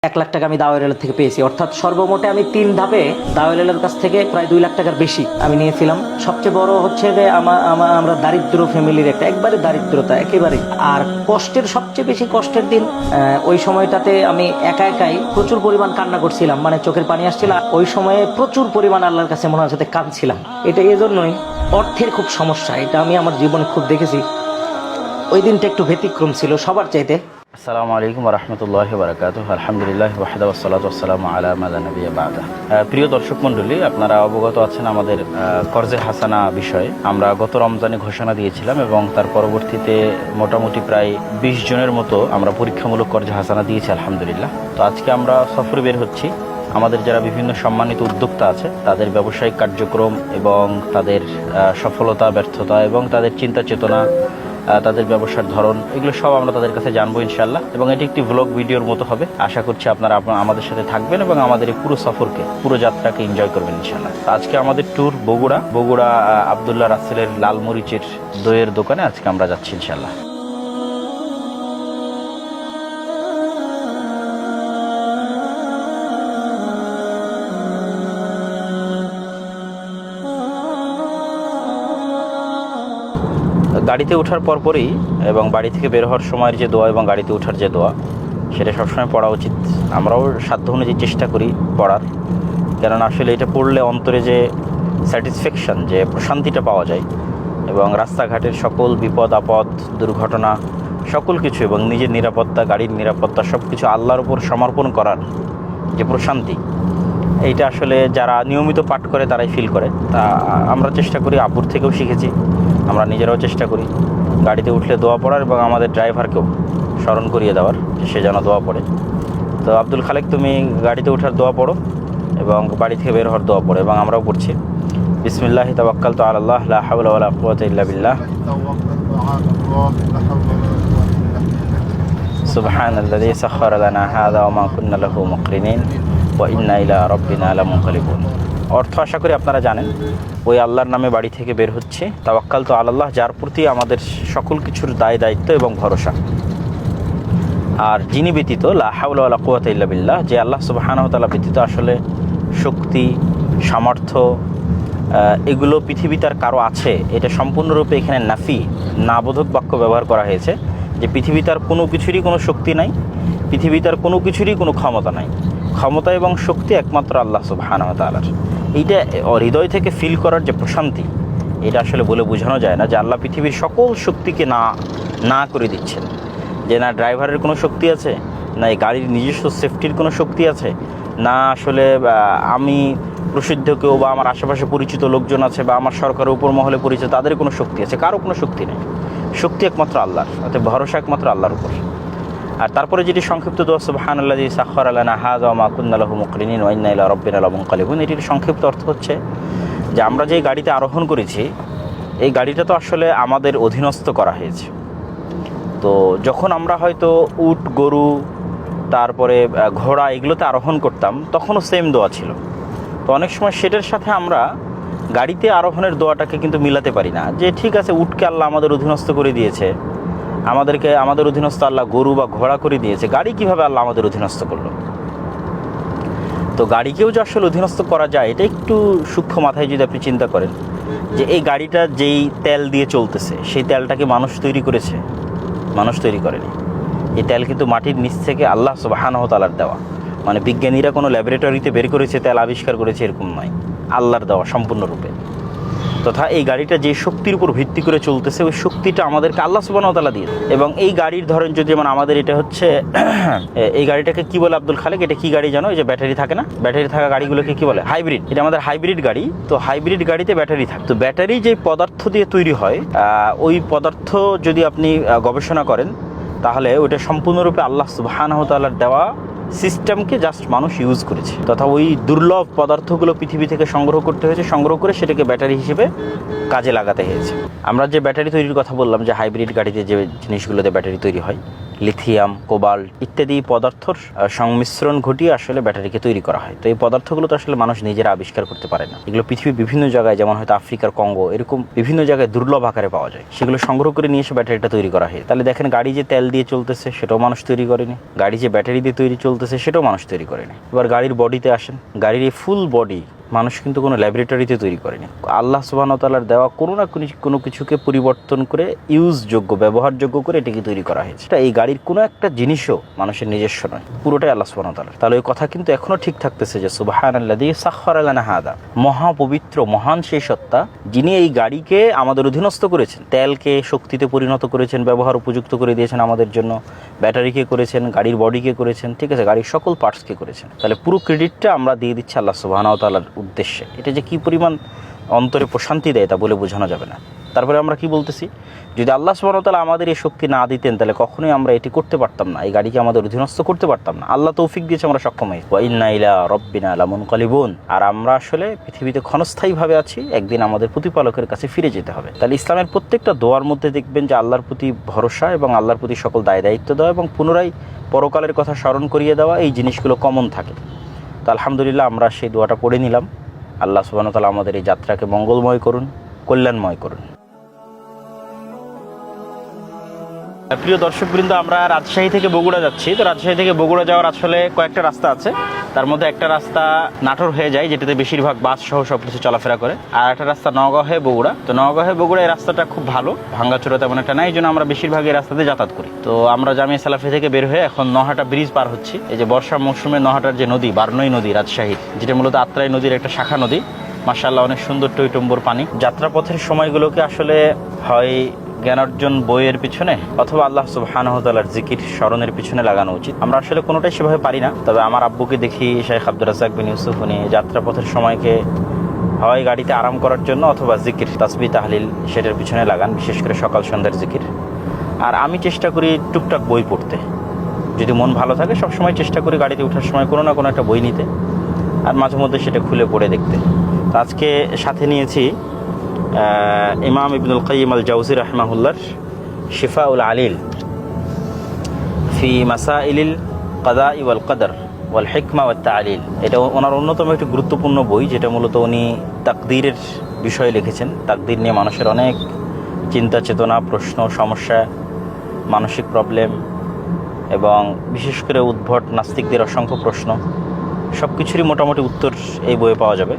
1 লাখ টাকা আমি দাওয়াইলের থেকে পেয়েছি, অর্থাৎ সর্বমোটে আমি 3 ধাপে দাওয়াইলের কাছ থেকে প্রায় 2 লাখ টাকার বেশি আমি নিয়েছিলাম। সবচেয়ে বড় হচ্ছে যে আমরা দারিদ্র ফ্যামিলির, একবারে দারিদ্রতা একেবারে। আর কষ্টের, সবচেয়ে বেশি কষ্টের দিন ওই সময়টাতে আমি একাই প্রচুর পরিমাণ কান্না করছিলাম, মানে চোখের পানি আসছিল। ওই সময়ে প্রচুর পরিমাণ আল্লাহর কাছে মনে হচ্ছে কাঁদছিলাম। এটা এজন্যই, অর্থের খুব সমস্যা, এটা আমি আমার জীবনে খুব দেখেছি। ওই দিনটা একটু ব্যতিক্রম ছিল সবার চাইতে। আসসালামু আলাইকুম ওয়া রাহমাতুল্লাহি ওয়া বারাকাতুহু। আলহামদুলিল্লাহ ওয়াহদা ওয়াসসালাতু ওয়াসসালামু আলা মা লা নাবিয়্যা বা'দা। প্রিয় দর্শক মণ্ডলী, আপনারা অবগত আছেন আমাদের কর্জে হাসানা বিষয়ে। আমরা গত রমজানে ঘোষণা দিয়েছিলাম এবং তার পরবর্তীতে মোটামুটি প্রায় 20 জনের মতো আমরা পরীক্ষামূলক কর্জে হাসানা দিয়েছি আলহামদুলিল্লাহ। তো আজকে আমরা সফরে বের হচ্ছি। আমাদের যারা বিভিন্ন সম্মানিত উদ্যোক্তা আছে তাদের ব্যবসায়িক কার্যক্রম এবং তাদের সফলতা ব্যর্থতা এবং তাদের চিন্তা চেতনা, তাদের ব্যবসার ধরন, এগুলো সব আমরা তাদের কাছে জানবো ইনশাআল্লাহ। এবং এটি একটি ভ্লগ ভিডিওর মতো হবে। আশা করছি আপনারা আমাদের সাথে থাকবেন এবং আমাদের এই পুরো সফরকে, পুরো যাত্রাকে এনজয় করবেন ইনশাআল্লাহ। আজকে আমাদের ট্যুর বগুড়া আব্দুল্লাহ রাসেলের লাল মরিচের দইয়ের দোকানে আজকে আমরা যাচ্ছি ইনশাআল্লাহ। গাড়িতে ওঠার পরপরই এবং বাড়ি থেকে বের হওয়ার সময়ের যে দোয়া এবং গাড়িতে ওঠার যে দোয়া, সেটা সবসময় পড়া উচিত। আমরাও সাধ্য অনুযায়ী চেষ্টা করি পড়ার, কেননা আসলে এটা পড়লে অন্তরে যে স্যাটিসফ্যাকশান, যে প্রশান্তিটা পাওয়া যায় এবং রাস্তাঘাটের সকল বিপদ আপদ, দুর্ঘটনা, সকল কিছু এবং নিজের নিরাপত্তা, গাড়ির নিরাপত্তা, সব কিছু আল্লাহর উপর সমর্পণ করার যে প্রশান্তি, এইটা আসলে যারা নিয়মিত পাঠ করে তারাই ফিল করে। তা আমরা চেষ্টা করি, আব্বুর থেকেও শিখেছি, আমরা নিজেরাও চেষ্টা করি গাড়িতে উঠলে দোয়া পড়ার এবং আমাদের ড্রাইভারকেও স্মরণ করিয়ে দেওয়ার যে সে যেন দোয়া পড়ে। তো আব্দুল খালেক, তুমি গাড়িতে ওঠার দোয়া পড়ো এবং বাড়ি থেকে বের হওয়ার দোয়া পড়ো এবং আমরাও পড়ছি। বিসমিল্লাহি তাওয়াক্কালতু আলাল্লাহ লা হাওলা ওয়ালা কুওয়াতা ইল্লা বিল্লাহ সুবহানাল্লাযী সাখখারা লানা হাযা ওয়া মা কুন্না লাহু মুকরিনিন ওয়া ইন্না ইলা রাব্বিনা লামুনকালিবুন। অর্থ আশা করি আপনারা জানেন। ওই আল্লাহর নামে বাড়ি থেকে বের হচ্ছে, তাওয়াক্কালতু আলাল্লাহ, যার প্রতি আমাদের সকল কিছুর দায় দায়িত্ব এবং ভরসা। আর যিনি ব্যতীত, লা হাওলা ওয়ালা কুওয়াতা ইল্লা বিল্লাহ, যে আল্লাহ সুবহানাহু ওয়া তাআলা ব্যতীত আসলে শক্তি, সামর্থ্য এগুলো পৃথিবীতে আর কারো আছে, এটা সম্পূর্ণরূপে এখানে নাফি, নাবোধক বাক্য ব্যবহার করা হয়েছে। যে পৃথিবীতে আর কোনো কিছুরই কোনো শক্তি নাই, পৃথিবীতে আর কোনো কিছুরই কোনো ক্ষমতা নাই। ক্ষমতা এবং শক্তি একমাত্র আল্লাহ সুবহানাহু ওয়া তাআলার। এইটা হৃদয় থেকে ফিল করার যে প্রশান্তি, এটা আসলে বলে বোঝানো যায় না যে আল্লাহ পৃথিবীর সকল শক্তিকে না করে দিচ্ছেন। যে না ড্রাইভারের কোনো শক্তি আছে, না এই গাড়ির নিজস্ব সেফটির কোনো শক্তি আছে, না আসলে আমি প্রসিদ্ধ কেউ বা আমার আশেপাশে পরিচিত লোকজন আছে বা আমার সরকারের উপর মহলে পরিচিত, তাদের কোনো শক্তি আছে, কারো কোনো শক্তি নেই। শক্তি একমাত্র আল্লাহর, অর্থাৎ ভরসা একমাত্র আল্লাহর উপর। আর তারপরে যেটি সংক্ষিপ্ত দোয়া সুবহানাল্লাযী সাখখারা লানা হাযা ওয়া মা কুন্না লাহু মুকরিনিন ওয়া ইন্না ইলা রাব্বিনা লামুনকালিবুন। এটির সংক্ষিপ্ত অর্থ হচ্ছে যে আমরা যে গাড়িতে আরোহণ করেছি, এই গাড়িটা তো আসলে আমাদের অধীনস্থ করা হয়েছে। তো যখন আমরা হয়তো উট, গরু, তারপরে ঘোড়া এগুলোতে আরোহণ করতাম, তখনও সেম দোয়া ছিল। তো অনেক সময় সেটার সাথে আমরা গাড়িতে আরোহণের দোয়াটাকে কিন্তু মিলাতে পারি না। যে ঠিক আছে, উটকে আল্লাহ আমাদের অধীনস্থ করে দিয়েছে, আমাদের অধীনস্থ আল্লাহ গরু বা ঘোড়া করে দিয়েছে, গাড়ি কিভাবে আল্লাহ আমাদের অধীনস্থ করলো? তো গাড়িকেও যে আসলে অধীনস্থ করা যায়, এটা একটু সূক্ষ্ম মাথায় যদি আপনি চিন্তা করেন, যে এই গাড়িটা যেই তেল দিয়ে চলতেছে, সেই তেলটাকে মানুষ তৈরি করেছে? মানুষ তৈরি করেনি। এই তেল কিন্তু মাটির নিচ থেকে আল্লাহ সুবহানাহু ওয়া তাআলার দেওয়া। মানে বিজ্ঞানীরা কোনো ল্যাবরেটরিতে বের করেছে, তেল আবিষ্কার করেছে, এরকম নয়, আল্লাহর দেওয়া সম্পূর্ণরূপে। তথা এই গাড়িটা যে শক্তির উপর ভিত্তি করে চলতেছে, ওই শক্তিটা আমাদেরকে আল্লাহ সুবহানাহু ওয়া তাআলা দিয়েছে। এবং এই গাড়ির ধরেন যদি, যেমন আমাদের এটা হচ্ছে এই গাড়িটাকে কি বলে আব্দুল খালেক? এটা কি গাড়ি জানো? এই যে ব্যাটারি থাকে না, ব্যাটারি থাকা গাড়িগুলোকে কি বলে? হাইব্রিড। এটা আমাদের হাইব্রিড গাড়ি। তো হাইব্রিড গাড়িতে ব্যাটারি থাকে। তো ব্যাটারি যে পদার্থ দিয়ে তৈরি হয়, ওই পদার্থ যদি আপনি গবেষণা করেন, তাহলে ওইটা সম্পূর্ণরূপে আল্লাহ সুবহানাহু ওয়া তাআলার দেওয়া সিস্টেমকে জাস্ট মানুষ ইউজ করেছে। তথা ওই দুর্লভ পদার্থগুলো পৃথিবী থেকে সংগ্রহ করতে হয়েছে, সংগ্রহ করে সেটাকে ব্যাটারি হিসেবে কাজে লাগাতে হয়েছে। আমরা যে ব্যাটারি তৈরির কথা বললাম, যে হাইব্রিড গাড়িতে যে জিনিসগুলোতে ব্যাটারি তৈরি হয়, লিথিয়াম, কোবাল্ট ইত্যাদি পদার্থর সংমিশ্রণ ঘটিয়ে আসলে ব্যাটারিকে তৈরি করা হয়। তো এই পদার্থগুলো তো আসলে মানুষ নিজেরা আবিষ্কার করতে পারে না। এগুলো পৃথিবীর বিভিন্ন জায়গায়, যেমন হয়তো আফ্রিকার কঙ্গো, এরকম বিভিন্ন জায়গায় দুর্লভ আকারে পাওয়া যায়। সেগুলো সংগ্রহ করে নিয়ে এসে ব্যাটারিটা তৈরি করা হয়। তাহলে দেখেন, গাড়ি যে তেল দিয়ে চলতেছে সেটাও মানুষ তৈরি করেনি, গাড়ি যে ব্যাটারি দিয়ে তৈরি চলছে চলতেছে সেটাও মানুষ তৈরি করেনি। এবার গাড়ির বডিতে আসেন, গাড়ির এই ফুল বডি মানুষ কিন্তু কোনো ল্যাবরেটরিতে তৈরি করেনি। আল্লাহ সুবহানাহু ওয়া তাআলার দেওয়া কোনো না কোনো কিছুকে পরিবর্তন করে ইউজযোগ্য, ব্যবহারযোগ্য করে এটাকে তৈরি করা হয়েছে। এই গাড়ির কোনো একটা জিনিসও মানুষের নিজস্ব নয়, পুরোটাই আল্লাহ সুবহানাহু ওয়া তাআলার। তাহলে ওই কথা কিন্তু এখনও ঠিক থাকতেছে যে সুবহানাল্লাযী সাখখারা লানা হাদা, মহাপবিত্র মহান সেই সত্তা যিনি এই গাড়িকে আমাদের অধীনস্থ করেছেন, তেলকে শক্তিতে পরিণত করেছেন, ব্যবহার উপযুক্ত করে দিয়েছেন আমাদের জন্য, ব্যাটারিকে করেছেন, গাড়ির বডিকে করেছেন, ঠিক আছে, গাড়ির সকল পার্টসকে করেছেন। তাহলে পুরো ক্রেডিটটা আমরা দিয়ে দিচ্ছি আল্লাহ সুবহানাহু ওয়া তাআলার উদ্দেশ্যে। এটা যে কী পরিমাণ অন্তরে প্রশান্তি দেয় তা বলে বোঝানো যাবে না। তারপরে আমরা কি বলতেছি, যদি আল্লাহ সুবহানাহু ওয়া তাআলা আমাদের এই শক্তি না দিতেন তাহলে কখনোই আমরা এটি করতে পারতাম না, এই গাড়িকে আমাদের অধীনস্থ করতে পারতাম না। আল্লাহ তৌফিক দিয়েছে, আমরা সক্ষম হয়েছি। ওয়া ইন্না ইলা রাব্বিনা লামুনকালিবুন, আর আমরা আসলে পৃথিবীতে ক্ষণস্থায়ীভাবে আছি, একদিন আমাদের প্রতিপালকের কাছে ফিরে যেতে হবে। তাহলে ইসলামের প্রত্যেকটা দোয়ার মধ্যে দেখবেন যে আল্লাহর প্রতি ভরসা এবং আল্লাহর প্রতি সকল দায় দায়িত্ব দেওয়া এবং পুনরায় পরকালের কথা স্মরণ করিয়ে দেওয়া, এই জিনিসগুলো কমন থাকে। তো আলহামদুলিল্লাহ আমরা সেই দোয়াটা পড়ে নিলাম। আল্লাহ সুবহানাহু ওয়া তাআলা আমাদের এই যাত্রাকে মঙ্গলময় করুন, কল্যাণময় করুন। প্রিয় দর্শকবৃন্দ, আমরা রাজশাহী থেকে বগুড়া যাচ্ছি। তো রাজশাহী থেকে বগুড়া যাওয়ার আসলে কয়েকটা রাস্তা আছে, তার মধ্যে একটা রাস্তা নাটোর হয়ে যায়, যেটাতে বেশিরভাগ বাস সহ সব কিছু চলাফেরা করে, আর একটা রাস্তা নওগাঁ হয়ে বগুড়া। তো নওগাঁ হয়ে বগুড়া এই রাস্তাটা খুব ভালো, ভাঙ্গাচোরা তেমন একটা নাই, এই জন্য আমরা বেশিরভাগ এই রাস্তাতে যাতায়াত করি। তো আমরা জামিয়া সালাফি থেকে বের হয়ে এখন নহাটা ব্রিজ পার হচ্ছি। এই যে বর্ষা মৌসুমে নহাটার যে নদী, বারনই নদী রাজশাহীর, যেটা মূলত আত্রাই নদীর একটা শাখা নদী, মাশাআল্লাহ অনেক সুন্দর টইটম্বর পানি। যাত্রাপথের সময়গুলোকে আসলে হয় জ্ঞানার্জন বইয়ের পিছনে অথবা আল্লাহ সুবহানাহু ওয়া তাআলার জিকির স্মরণের পিছনে লাগানো উচিত। আমরা আসলে কোনোটাই সেভাবে পারি না। তবে আমার আব্বুকে দেখি, শেখ আব্দুর রাজ্জাক বিন ইউসুফ, উনি যাত্রাপথের সময়কে হয় গাড়িতে আরাম করার জন্য অথবা জিকির, তাসবিহ, তাহলিল সেটার পিছনে লাগান, বিশেষ করে সকাল সন্ধ্যার জিকির। আর আমি চেষ্টা করি টুকটাক বই পড়তে, যদি মন ভালো থাকে সবসময় চেষ্টা করি গাড়িতে ওঠার সময় কোনো না কোনো একটা বই নিতে, আর মাঝে মধ্যে সেটা খুলে পড়ে দেখতে। তো আজকে সাথে নিয়েছি ইমাম ইবনুল কাইয়িম আল জাওজি রাহিমাহুল্লাহর শিফাউল আলিল ফি মাসাইলিল কাদা ওয়াল কদর ওয়াল হিকমা ওয়াত তা'লিল। এটা ওনার অন্যতম একটি গুরুত্বপূর্ণ বই, যেটা মূলত উনি তাকদীরের বিষয়ে লিখেছেন। তাকদীর নিয়ে মানুষের অনেক চিন্তা চেতনা, প্রশ্ন, সমস্যা, মানসিক প্রবলেম এবং বিশেষ করে উদ্ভট নাস্তিকদের অসংখ্য প্রশ্ন, সব কিছুরই মোটামুটি উত্তর এই বইয়ে পাওয়া যাবে।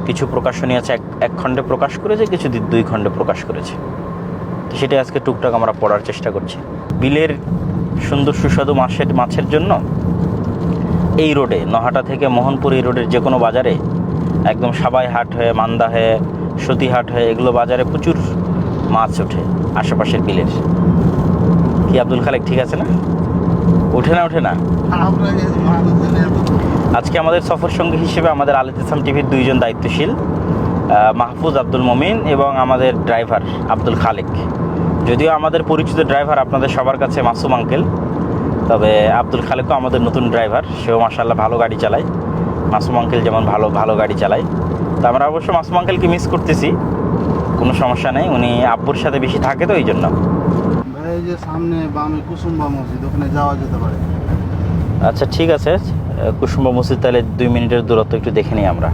কিছু প্রকাশনী আছে এক খণ্ডে প্রকাশ করেছে, কিছু 2 খণ্ডে প্রকাশ করেছে। তো সেটাই আজকে টুকটাক আমরা পড়ার চেষ্টা করছি। বিলের সুন্দর সুস্বাদু মাছের জন্য এই রোডে, নহাটা থেকে মোহনপুর এই রোডের যে কোনো বাজারে, একদম সাবাই হাট হয়ে, মান্দা হয়ে, সতীহাট হয়ে, এগুলো বাজারে প্রচুর মাছ ওঠে আশেপাশের বিলের। কি আব্দুল খালেক ঠিক আছে না? ওঠে না? আজকে আমাদের সফর সঙ্গী হিসেবে আমাদের আল ইতিসাম টিভির 2 জন দায়িত্বশীল, মাহফুজ আব্দুল মমিন এবং আমাদের ড্রাইভার আব্দুল খালেক। যদিও আমাদের পরিচিত ড্রাইভার আপনাদের সবার কাছে মাসুম আঙ্কেল, তবে আব্দুল খালেকও আমাদের নতুন ড্রাইভার, সেও মাশাআল্লাহ ভালো গাড়ি চালায়। মাসুম আঙ্কেল যেমন ভালো গাড়ি চালায়। তো আমরা অবশ্য মাসুম আঙ্কেলকে মিস করতেছি, কোনো সমস্যা নেই, উনি আব্বুর সাথে বেশি থাকে তো এই জন্য। এই যে সামনে বামে কুসুম্বা মসজিদ, ওখানে যাওয়া যেতে পারে। আচ্ছা ঠিক আছে, কুসুম্বা মসজিদ তাহলে 2 মিনিটের দূরত্ব একটু দেখে নিই আমরা।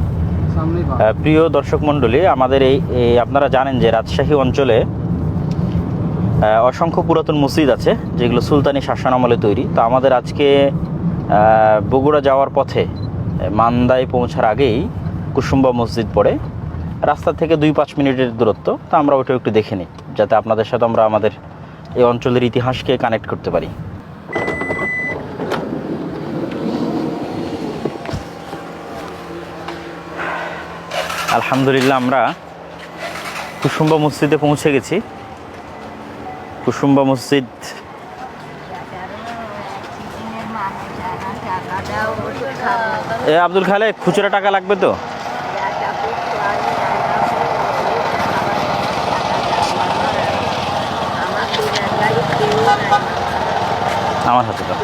প্রিয় দর্শক মণ্ডলী, আমাদের এই আপনারা জানেন যে রাজশাহী অঞ্চলে অসংখ্য পুরাতন মসজিদ আছে, যেগুলো সুলতানি শাসন আমলে তৈরি। তো আমাদের আজকে বগুড়া যাওয়ার পথে মান্দায় পৌঁছার আগেই কুসুম্বা মসজিদ পড়ে, রাস্তা থেকে 2-5 মিনিটের দূরত্ব। তো আমরা ওটা একটু দেখে নিই, যাতে আপনাদের সাথে আমরা আমাদের এই অঞ্চলের ইতিহাসকে কানেক্ট করতে পারি। আলহামদুলিল্লাহ আমরা কুসুম্বা মসজিদে পৌঁছে গেছি। কুসুম্বা মসজিদ আব্দুল খালেক, খুচরা টাকা লাগবে তো? আমার হাতে তো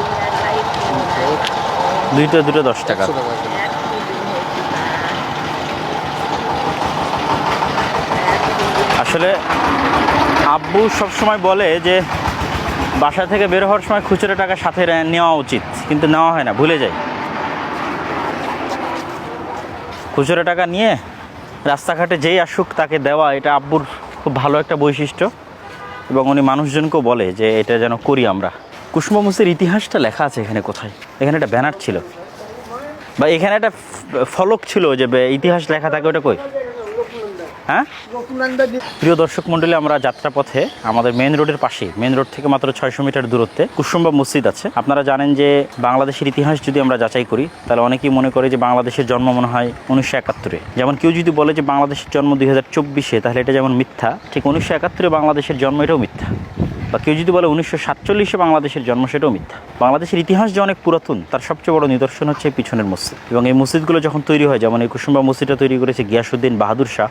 দুটো 10 টাকা। আসলে আব্বু সবসময় বলে যে বাসা থেকে বের হওয়ার সময় খুচরো টাকা সাথে নেওয়া উচিত, কিন্তু নেওয়া হয় না, ভুলে যাই। খুচরো টাকা নিয়ে রাস্তাঘাটে যেই আসুক তাকে দেওয়া, এটা আব্বুর খুব ভালো একটা বৈশিষ্ট্য, এবং উনি মানুষজনকেও বলে যে এটা যেন করি আমরা। কুসুম্বা মসজিদের ইতিহাসটা লেখা আছে এখানে কোথায়। এখানে একটা ব্যানার ছিল বা এখানে একটা ফলক ছিল যে ইতিহাস লেখা থাকে, ওটা কই? হ্যাঁ, প্রিয় দর্শক মণ্ডলী, আমরা যাত্রাপথে আমাদের মেন রোডের পাশে, মেন রোড থেকে মাত্র 600 মিটার দূরত্বে কুসুম্বা মসজিদ আছে। আপনারা জানেন যে বাংলাদেশের ইতিহাস যদি আমরা যাচাই করি তাহলে অনেকেই মনে করে যে বাংলাদেশের জন্ম মনে হয় 1971-এ। যেমন কেউ যদি বলে যে বাংলাদেশের জন্ম 2024-এ, তাহলে এটা যেমন মিথ্যা, ঠিক 1971-এ বাংলাদেশের জন্ম, এটাও মিথ্যা। বা কেউ যদি বলে 1947-এ বাংলাদেশের জন্ম, সেটাও মিথ্যা। বাংলাদেশের ইতিহাস যে অনেক পুরাতন তার সবচেয়ে বড় নিদর্শন হচ্ছে এই পিছনের মসজিদ। এবং এই মসজিদগুলো যখন তৈরি হয়, যেমন এই কুসুম্বা মসজিদটা তৈরি করেছে গিয়াসউদ্দিন বাহাদুর শাহ,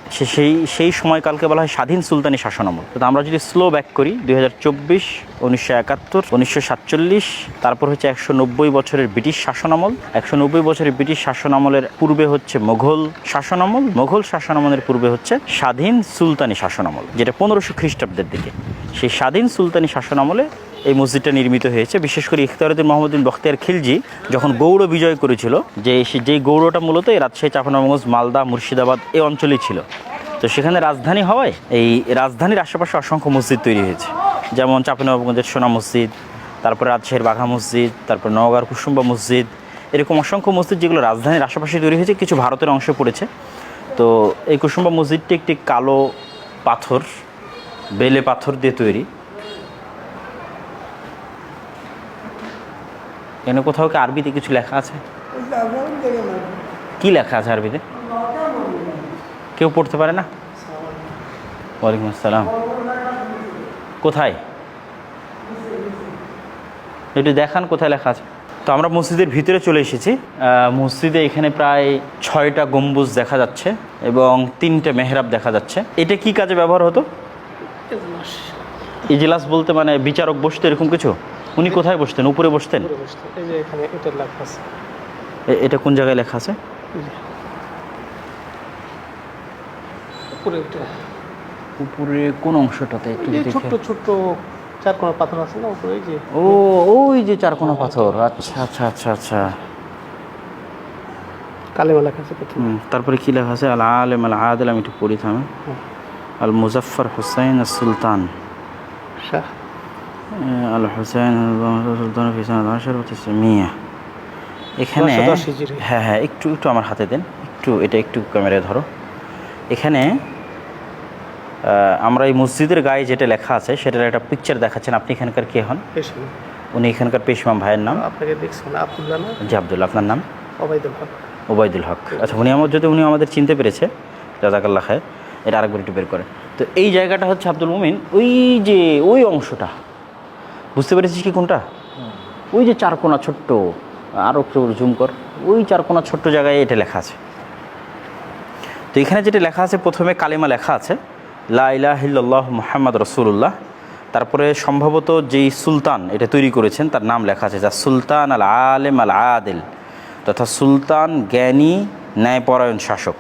সেই সময়কালকে বলা হয় স্বাধীন সুলতানি শাসনামল। তো আমরা যদি স্লো ব্যাক করি 2024, 1971, 1947, তারপর হচ্ছে 190 বছরের ব্রিটিশ শাসনামল। 190 বছরের ব্রিটিশ শাসনামলের পূর্বে হচ্ছে মোঘল শাসনামল। মোঘল শাসনামলের পূর্বে হচ্ছে স্বাধীন সুলতানি শাসনামল, যেটা 1500 খ্রিস্টাব্দের দিকে। সেই স্বাধীন সুলতানি শাসনামলে এই মসজিদটা নির্মিত হয়েছে। বিশেষ করে ইখতিয়ারউদ্দিন মোহাম্মদ বখতিয়ার খিলজি যখন গৌড় বিজয় করেছিল, যেই গৌড়টা মূলত এই রাজশাহী, চাঁপাইনবাবগঞ্জ, মালদা, মুর্শিদাবাদ এই অঞ্চলেই ছিল। তো সেখানে রাজধানী হওয়ায় এই রাজধানীর আশেপাশে অসংখ্য মসজিদ তৈরি হয়েছে, যেমন চাঁপাইনবাবগঞ্জের সোনা মসজিদ, তারপরে রাজশাহীর বাঘা মসজিদ, তারপর নওগাঁর কুসুম্বা মসজিদ, এরকম অসংখ্য মসজিদ যেগুলো রাজধানীর আশেপাশে তৈরি হয়েছে, কিছু ভারতের অংশে পড়েছে। তো এই কুসুম্বা মসজিদটি একটি কালো পাথর, বেলে পাথর দিয়ে তৈরি। এখানে কোথাও কি আরবিতে কিছু লেখা আছে? কি লেখা আছে আরবিতে? কেউ পড়তে পারে না? ওয়ালাইকুম আসসালাম। কোথায় একটু দেখান, কোথায় লেখা আছে? তো আমরা মসজিদের ভিতরে চলে এসেছি। মসজিদে এখানে প্রায় 6টা গম্বুজ দেখা যাচ্ছে এবং 3টে মেহরাব দেখা যাচ্ছে। এটা কি কাজে ব্যবহার হতো? ইজলাস বলতে মানে বিচারক বসতো, এরকম কিছু? উনি কোথায় বসতেন? উপরে বসতেন? এটা কোন জায়গায় লেখা আছে? উপরে কোন অংশটাতে? ছোট্ট ছোট্ট চারকোনা পাথর আছে না উপরে, যে ওই যে চারকোনা পাথর। আচ্ছা আচ্ছা আচ্ছা আচ্ছা, কালেমা লেখা আছে প্রথমে। তারপরে কি লেখা আছে? আল আলেম আল আদিল, আমি একটু পড়ি থামে। আল মুজাফফর হুসাইন আল সুলতান শাহ আল হুসাইন সুলতান মিয়া। এখানে 910 হিজরি। হ্যাঁ হ্যাঁ, একটু আমার হাতে দেন, এটা একটু ক্যামেরায় ধরো। এখানে আমরা এই মসজিদের গায়ে যেটা লেখা আছে সেটার একটা পিকচার দেখাচ্ছেন। আপনি এখানকার কে হন? উনি এখানকার পেশমাম ভাইয়ের নাম? আপনাকে দেখছেন আব্দুল্লাহ না? জি আব্দুল্লাহ। আপনার নাম? ওবায়দুল হক। ওবায়দুল হক। আচ্ছা, উনি আমাদের চিনতে পেরেছে, জাযাকাল্লাহ খায়ের। এটা আরেকবার একটু বের করে। তো এই জায়গাটা হচ্ছে আব্দুল মুমিন, ওই অংশটা বুঝতে পেরেছিস কি কোনটা? ওই যে চারকোনা ছোট্ট, আরও একটু জুম কর, ওই চারকোনা ছোট্ট জায়গায় এটা লেখা আছে। তো এখানে যেটা লেখা আছে, প্রথমে কালিমা লেখা আছে লা ইলাহা ইল্লাল্লাহ মুহাম্মদ রাসূলুল্লাহ। তারপরে সম্ভবত যেই সুলতান এটা তৈরি করেছেন তার নাম লেখা আছে, যা সুলতান আল আলেম আল আদিল, তথা সুলতান জ্ঞানী ন্যায়পরায়ণ শাসক।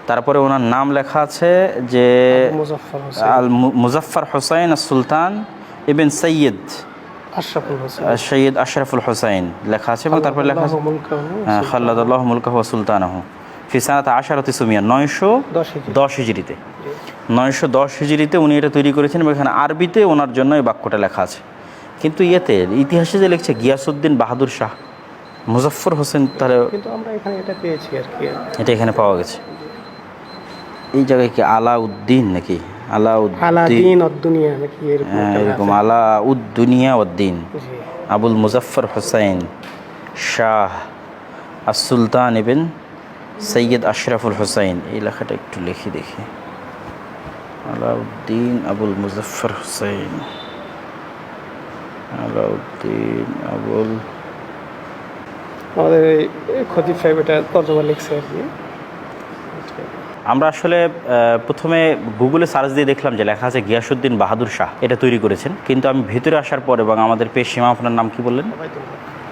তারপরে ওনার নাম লেখা আছে যে আল মুজাফফর হুসাইন সুলতান ইবন সৈয়দ আশরাফুল হুসাইন লেখা আছে। এবং তারপরে লেখা আছে খাল্লাদাল্লাহু মুলকাহু ওয়া সুলতানাহু ফি সানাত 10 সুমিয়া, 910 হিজরিতে। 910 হিজরিতে উনি এটা তৈরি করেছেন এবং এখানে আরবিতে ওনার জন্য এই বাক্যটা লেখা আছে। কিন্তু ইতিহাসে যে লিখছে গিয়াসউদ্দিন বাহাদুর শাহ মুজাফফর হোসেন, তাহলে কিন্তু আমরা এখানে এটা পেয়েছি আর কি, এটা এখানে পাওয়া গেছে। এই জায়গায় কি আলাউদ্দিন নাকি? আলাউদ্দিন দুনিয়া নাকি এরকম আলাউদ্দুনিয়া উদ্দিন আবুল মুজাফফর হোসেন শাহ আর সুলতান ইবন সৈয়দ আশরাফুল হোসেন। এই লেখাটা একটু লিখি দেখি। আলাউদ্দিন আবুল মুজাফফর হোসেন, আলাউদ্দিন আবুল, আমাদের খতিব সাহেব এটা তর্জমা লিখছে আর কি। আমরা আসলে প্রথমে গুগলে সার্চ দিয়ে দেখলাম যে লেখা আছে গিয়াসউদ্দিন বাহাদুর শাহ এটা তৈরি করেছেন, কিন্তু আমি ভেতরে আসার পর এবং আমাদের পেশিমা, আপনার নাম কি বললেন?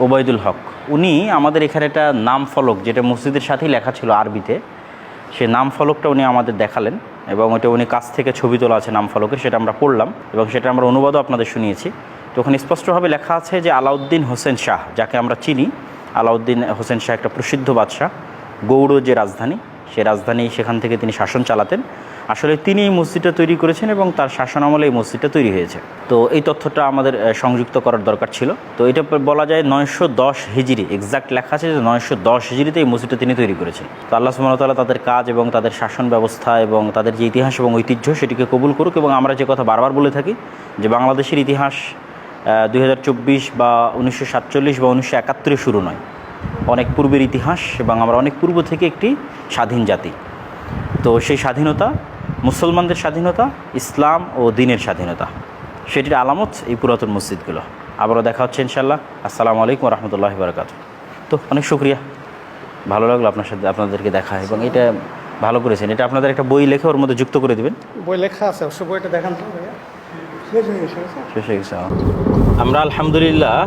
ওবায়দুল হক। উনি আমাদের এখানে একটা নাম ফলক, যেটা মসজিদের সাথেই লেখা ছিল আরবিতে, সেই নাম ফলকটা উনি আমাদের দেখালেন এবং ওটা উনি কাছ থেকে ছবি তোলা আছে নাম ফলকের, সেটা আমরা পড়লাম এবং সেটা আমরা অনুবাদও আপনাদের শুনিয়েছি। তো ওখানে স্পষ্টভাবে লেখা আছে যে আলাউদ্দিন হোসেন শাহ, যাকে আমরা চিনি। আলাউদ্দিন হোসেন শাহ একটা প্রসিদ্ধ বাদশাহ, গৌড় যে রাজধানী, সেই রাজধানী, সেখান থেকে তিনি শাসন চালাতেন। আসলে তিনি এই মসজিদটা তৈরি করেছেন এবং তার শাসনামলে এই মসজিদটা তৈরি হয়েছে। তো এই তথ্যটা আমাদের সংযুক্ত করার দরকার ছিল। তো এটা বলা যায় 910 হিজরি, এক্সাক্ট লেখা আছে যে 910 হিজরিতে এই মসজিদটা তিনি তৈরি করেছেন। তো আল্লাহ সুবহানাহু ওয়া তাআলা তাদের কাজ এবং তাদের শাসন ব্যবস্থা এবং তাদের যে ইতিহাস এবং ঐতিহ্য সেটিকে কবুল করুক। এবং আমরা যে কথা বারবার বলে থাকি যে বাংলাদেশের ইতিহাস 2024 বা 1947 বা 1971 শুরু নয়, অনেক পূর্বের ইতিহাস এবং আমরা অনেক পূর্ব থেকে একটি স্বাধীন জাতি। তো সেই স্বাধীনতা, মুসলমানদের স্বাধীনতা, ইসলাম ও দ্বীনের স্বাধীনতা, সেটির আলামত এই পুরাতন মসজিদগুলো। আবারও দেখা হচ্ছে ইনশাআল্লাহ। আসসালামু আলাইকুম ওয়া রাহমাতুল্লাহি ওয়া বারাকাতুহু। তো অনেক শুকরিয়া, ভালো লাগলো আপনার সাথে আপনাদেরকে দেখা, এবং এটা ভালো করেছেন। এটা আপনাদের একটা বই লেখে ওর মধ্যে যুক্ত করে দিবেন। বই লেখা আছে, অবশ্য বইটা দেখান তো ভাইয়া। শেষ হয়ে গেছে। শেষ হয়ে গেছে। আমরা আলহামদুলিল্লাহ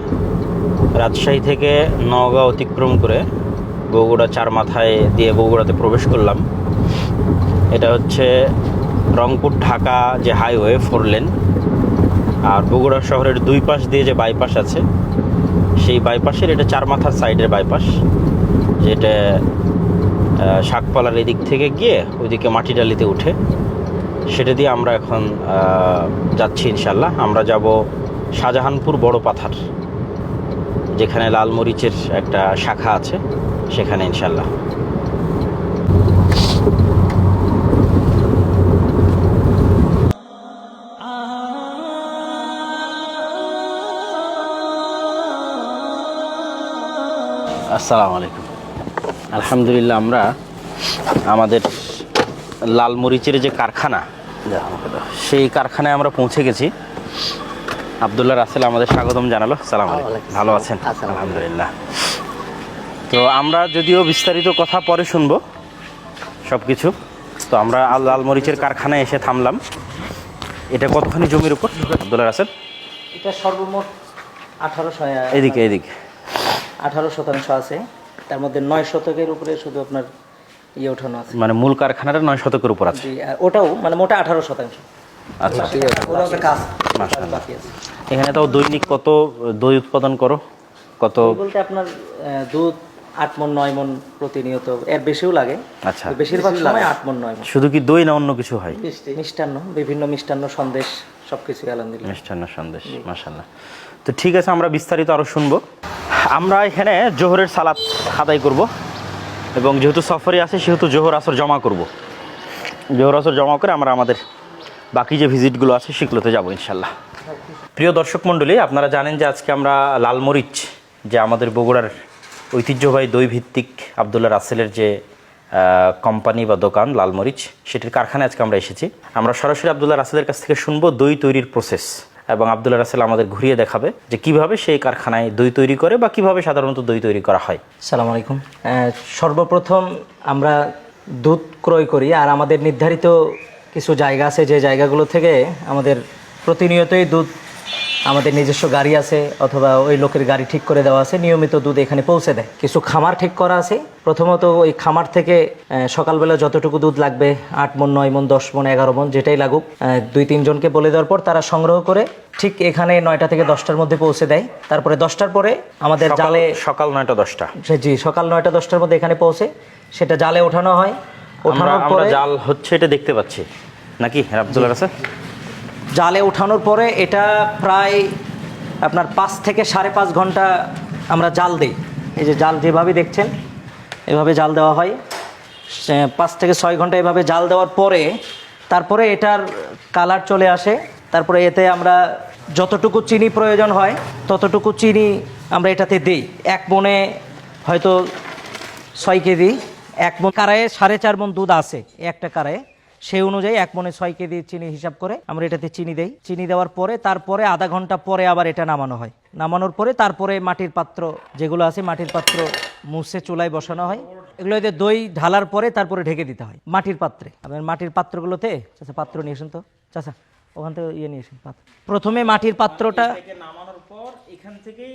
রাজশাহী থেকে নওগাঁ অতিক্রম করে বগুড়া চার মাথায় দিয়ে বগুড়াতে প্রবেশ করলাম। এটা হচ্ছে রংপুর ঢাকা যে হাইওয়ে 4 লেন, আর বগুড়া শহরের দুই পাশ দিয়ে যে বাইপাস আছে সেই বাইপাসের এটা চার মাথার সাইডের বাইপাস, যেটা শাকপালার এদিক থেকে গিয়ে ওইদিকে মাটিডালিতে উঠে, সেটা দিয়ে আমরা এখন যাচ্ছি ইনশাল্লাহ। আমরা যাব শাহজাহানপুর বড় পাথার, যেখানে লাল মরিচের একটা শাখা আছে সেখানে ইনশাল্লাহ। আসসালামু আলাইকুম। আলহামদুলিল্লাহ আমরা আমাদের লাল মরিচের যে কারখানা, সেই কারখানায় আমরা পৌঁছে গেছি। আব্দুল্লাহ রাসেল আমাদের স্বাগতম জানালো। সালাম আলাইকুম, ভালো আছেন? আলহামদুলিল্লাহ। তো আমরা যদিও বিস্তারিত কথা পরে শুনবো সব কিছু, তো আমরা লাল মরিচের কারখানায় এসে থামলাম। এটা কতখানি জমির উপর আব্দুল্লাহ রাসেল? এটা সর্বমোট 1800 এদিকে 18 শতাংশ আছে, তার মধ্যে 9 শতকের উপরে শুধু আপনার ইয়ে ওঠানো আছে। মানে মূল কারখানাটা 9 শতকের উপর আছে। জি, আর ওটাও মানে মোটা 18 শতাংশ। আচ্ছা, ওটাও একটা কাজ মাশাআল্লাহ। বাকি আছে। এখানে তাও দৈনিক কত দই উৎপাদন করো? কত বলতে আপনার দুধ 8 মণ 9 মণ প্রতিনিয়ত, এর বেশিও লাগে। আচ্ছা, তো বেশিরভাগ সময় 8 মণ 9 মণ। শুধু কি দই না অন্য কিছু হয়? মিষ্টান্ন, বিভিন্ন মিষ্টান্ন, সন্দেশ, সবকিছু আলহামদুলিল্লাহ। মিষ্টান্ন সন্দেশ, মাশাআল্লাহ। তো ঠিক আছে, আমরা বিস্তারিত আরও শুনবো। আমরা এখানে জোহরের সালাত আদায় করব, এবং যেহেতু সফরে আছে সেহেতু জোহর আসর জমা করব। জোহর আসর জমা করে আমরা আমাদের বাকি যে ভিজিটগুলো আছে সেগুলোতে যাবো ইনশাল্লাহ। প্রিয় দর্শক মণ্ডলী, আপনারা জানেন যে আজকে আমরা লালমরিচ, যে আমাদের বগুড়ার ঐতিহ্যবাহী দই ভিত্তিক আব্দুল্লাহ রাসেলের যে কোম্পানি বা দোকান লালমরিচ, সেটির কারখানায় আজকে আমরা এসেছি। আমরা সরাসরি আব্দুল্লাহ রাসেলের কাছ থেকে শুনবো দই তৈরির প্রসেস, এবং আব্দুল্লাহ রাসেল আমাদের ঘুরিয়ে দেখাবে যে কিভাবে সেই কারখানায় দই তৈরি করে বা কিভাবে সাধারণত দই তৈরি করা হয়। আসসালামু আলাইকুম। সর্বপ্রথম আমরা দুধ ক্রয় করি, আর আমাদের নির্ধারিত কিছু জায়গা আছে, যে জায়গাগুলো থেকে আমাদের প্রতিনিয়তই দুধ, আমাদের নিজস্ব গাড়ি আছে অথবা ওই লোকের গাড়ি ঠিক করে দেওয়া আছে, নিয়মিত দুধ এখানে পৌঁছে দেয়। কিছু খামার ঠিক করা আছে। প্রথমত ওই খামার থেকে সকালবেলা যতটুকু দুধ লাগবে, 8 মণ 9 মণ 10 মণ 11 মণ যেটাই লাগুক, 2-3 জনকে বলে দেওয়ার পর তারা সংগ্রহ করে ঠিক এখানে 9টা থেকে 10টার মধ্যে পৌঁছে দেয়। তারপরে 10টার পরে আমাদের জালে, সকাল 9টা 10টা, জি সকাল 9টা 10টার মধ্যে এখানে পৌঁছে সেটা জালে ওঠানো হয়। ওঠানোর পরে জাল হচ্ছে এটা দেখতে পাচ্ছি নাকি আব্দুল্লাহ রাসেল? জালে ওঠানোর পরে এটা প্রায় আপনার 5 থেকে 5.5 ঘন্টা আমরা জাল দিই। এই যে জাল যেভাবে দেখছেন এভাবে জাল দেওয়া হয়, 5 থেকে 6 ঘন্টা এভাবে জাল দেওয়ার পরে তারপরে এটার কালার চলে আসে। তারপরে এতে আমরা যতটুকু চিনি প্রয়োজন হয় ততটুকু চিনি আমরা এটাতে দিই। 1 মণে হয়তো 6 কেজি, 1 মণ কারায়ে 4.5 মণ দুধ আছে একটা কারায়ে, সেই অনুযায়ী 1 মণে 6 কেজি চিনি হিসাব করে আমরা এটাতে চিনি দেই। চিনি দেওয়ার পরে তারপরে আধা ঘন্টা পরে আবার এটা নামানো হয়। নামানোর পরে তারপরে মাটির পাত্র যেগুলো আছে, মাটির পাত্র মুছে চুলায় বসানো হয়। এগুলোতে দই ঢালার পরে তারপরে ঢেকে দিতে হয় মাটির পাত্রে। আপনার মাটির পাত্রগুলোতে, চাচা পাত্র নিয়ে আসেন তো, চাচা ওখান থেকে ইয়ে নিয়ে আসেন পাত্র। প্রথমে মাটির পাত্রটা নামানোর পর এখান থেকেই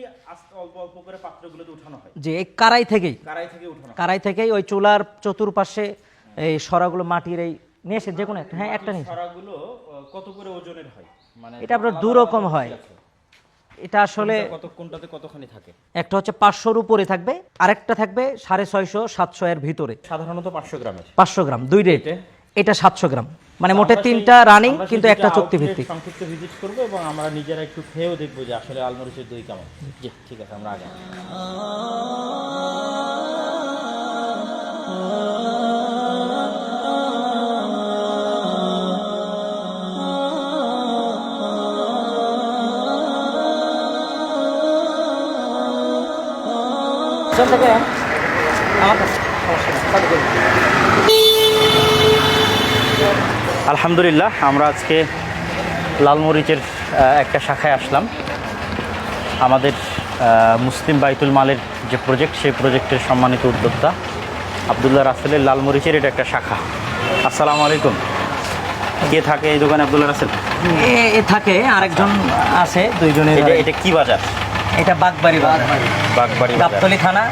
অল্প অল্প করে পাত্রগুলোতে উঠানো হয়। যে এই কারাই থেকেই, উঠানো কারাই থেকেই ওই চুলার চতুর্পাশে এই সরাগুলো মাটির এই নিয়ে এসে যে কোনো একটা, হ্যাঁ একটা নিয়ে এসেন। সরাগুলো কত করে ওজনের হয়? মানে এটা আপনার 2 রকম হয়। এটা আসলে কোনটাতে কতখানি থাকে? একটা হচ্ছে 500-র উপরে থাকবে, আরেকটা থাকবে 650-700 এর ভিতরে। সাধারণত 500 গ্রামের। 500 গ্রাম 2 রেট। এটা 700 গ্রাম। মানে মোটে 3টা রানিং কিন্তু একটা চুক্তি ভিত্তিক। সংক্ষিপ্ত ভিজিট করবো এবং আমরা নিজেরা একটু খেয়েও দেখবো যে আসলে লালমরিচের দই কেমন। জি ঠিক আছে, আমরা আগে থেকে আমার কাছে সমস্যা নেই, চালু করুন। আলহামদুলিল্লাহ আমরা আজকে লালমরিচের একটা শাখায় আসলাম। আমাদের মুসলিম বাইতুল মালের যে প্রজেক্ট, সেই প্রজেক্টের সম্মানিত উদ্যোক্তা আবদুল্লাহ রাসেলের লালমরিচের এটা একটা শাখা। আসসালামু আলাইকুম। কে থাকে এই দোকানে আবদুল্লাহ রাসেল? এ থাকে, আরেকজন আছে, দুইজনের। এটা কি বাজার? এটা বাগবাড়ি বাজার, বাগবাড়ি বাজার। গাবতলী থানা,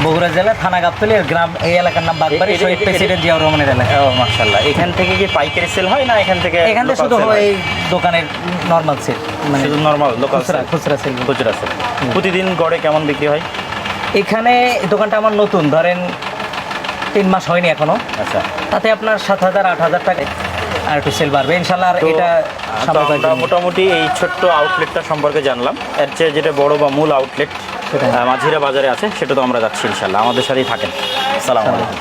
বগুড়া জেলা, থানা গাবতলী, আর গ্রাম এই এলাকার নাম বাগবাড়ি, শহীদ প্রেসিডেন্ট জিয়াউর রহমানের এলাকা। ও মাশাআল্লাহ। এখান থেকে কি পাইকারি সেল হয় না এখান থেকে শুধু এই দোকানের নরমাল সেল, মানে শুধু নরমাল লোকাল খুচরা সেল। খুচরা সেল। প্রতিদিন গড়ে কেমন বিক্রি হয়? এখানে দোকানটা আমার নতুন, ধরেন 3 মাস হয়নি এখনো। আচ্ছা, তাতে আপনার 7,000 8,000 টাকা আর একটু সেল বাড়বে ইনশাল্লাহ। আর তো এটা আমরা মোটামুটি এই ছোট্ট আউটলেটটা সম্পর্কে জানলাম। এর চেয়ে যেটা বড় বা মূল আউটলেট মাঝিরা বাজারে আছে, সেটা তো আমরা যাচ্ছি ইনশাল্লাহ। আমাদের সাথেই থাকেন। আসসালামু আলাইকুম।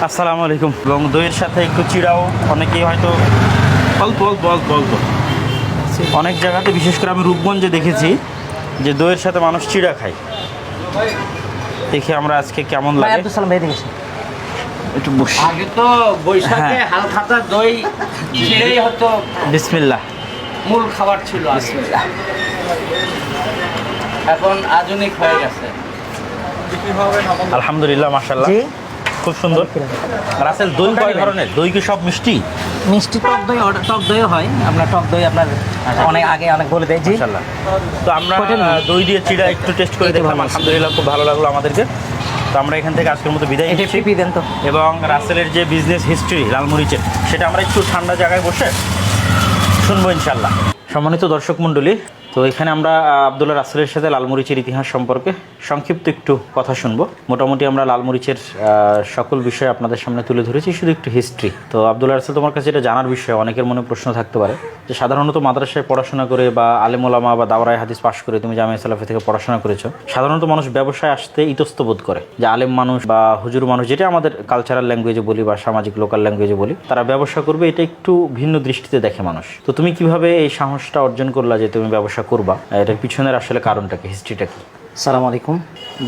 আসসালামু আলাইকুম। এবং দইয়ের সাথে একটু চিড়াও অনেকেই হয়তো অল্প অল্প অল্প অল্প অনেক জায়গাতে, বিশেষ করে আমি রূপগঞ্জে দেখেছি যে দইয়ের সাথে মানুষ চিড়া খায়। দেখি আমরা আজকে কেমন লাগে। আব্দুল সালাম ভাই দেখেছি। একটু বসি। আগে তো বৈশাখে হ্যাঁ। হালখাতা দই ছিঁড়েই হতো, বিসমিল্লাহ। মূল খাবার ছিল আগে। এখন আধুনিক হয়ে গেছে। আলহামদুলিল্লাহ, মাশাআল্লাহ, জি, খুব সুন্দর। রাসেল, দই কয় ধরনের? দই কি সব মিষ্টি? মিষ্টি টক দই, টক দইও হয়। আপনার টক দই আপনার অনেক আগে অনেক বলে দেয়। জি, মাশাআল্লাহ। তো আমরা কয়টা নিন? দই দিয়ে চিড়া একটু টেস্ট করে এই তো দেখলাম, ভালো আছে। আলহামদুলিল্লাহ খুব ভালো লাগলো আমাদেরকে। তো আমরা এখান থেকে আজকের মতো বিদায় এটা নিচ্ছি। পিপি দেন তো। এবং রাসেলের যে বিজনেস হিস্ট্রি লালমরিচের, সেটা আমরা একটু ঠান্ডা জায়গায় বসে শুনবো ইনশাল্লাহ। সম্মানিত দর্শক মণ্ডলী, তো এখানে আমরা আবদুল্লাহ রাসেলের সাথে লালমরিচের ইতিহাস সম্পর্কে সংক্ষিপ্ত একটু কথা শুনবো। মোটামুটি আমরা লালমরিচের সকল বিষয় আপনাদের সামনে তুলে ধরেছি, শুধু একটু হিস্ট্রি। তো আবদুল্লাহ রাসেল, তোমার কাছে এটা জানার বিষয়, অনেকের মনে প্রশ্ন থাকতে পারে যে সাধারণত মাদ্রাসায় পড়াশোনা করে বা আলেম ওলামা বা দাওরায়ে হাদিস পাশ করে তুমি জামিয়া সালাফি থেকে পড়াশোনা করেছো, সাধারণত মানুষ ব্যবসায় আসতে ইতস্ত বোধ করে, যে আলেম মানুষ বা হুজুর মানুষ, যেটা আমাদের কালচারাল ল্যাঙ্গুয়েজে বলি বা সামাজিক লোকাল ল্যাঙ্গুয়েজে বলি, তারা ব্যবসা করবে, এটা একটু ভিন্ন দৃষ্টিতে দেখে মানুষ। তো তুমি কিভাবে এই সাহসটা অর্জন করলা যে তুমি ব্যবসা করবা? এটার পিছনের আসলে কারণটা কি, হিস্ট্রিটা কি? আসসালামু আলাইকুম।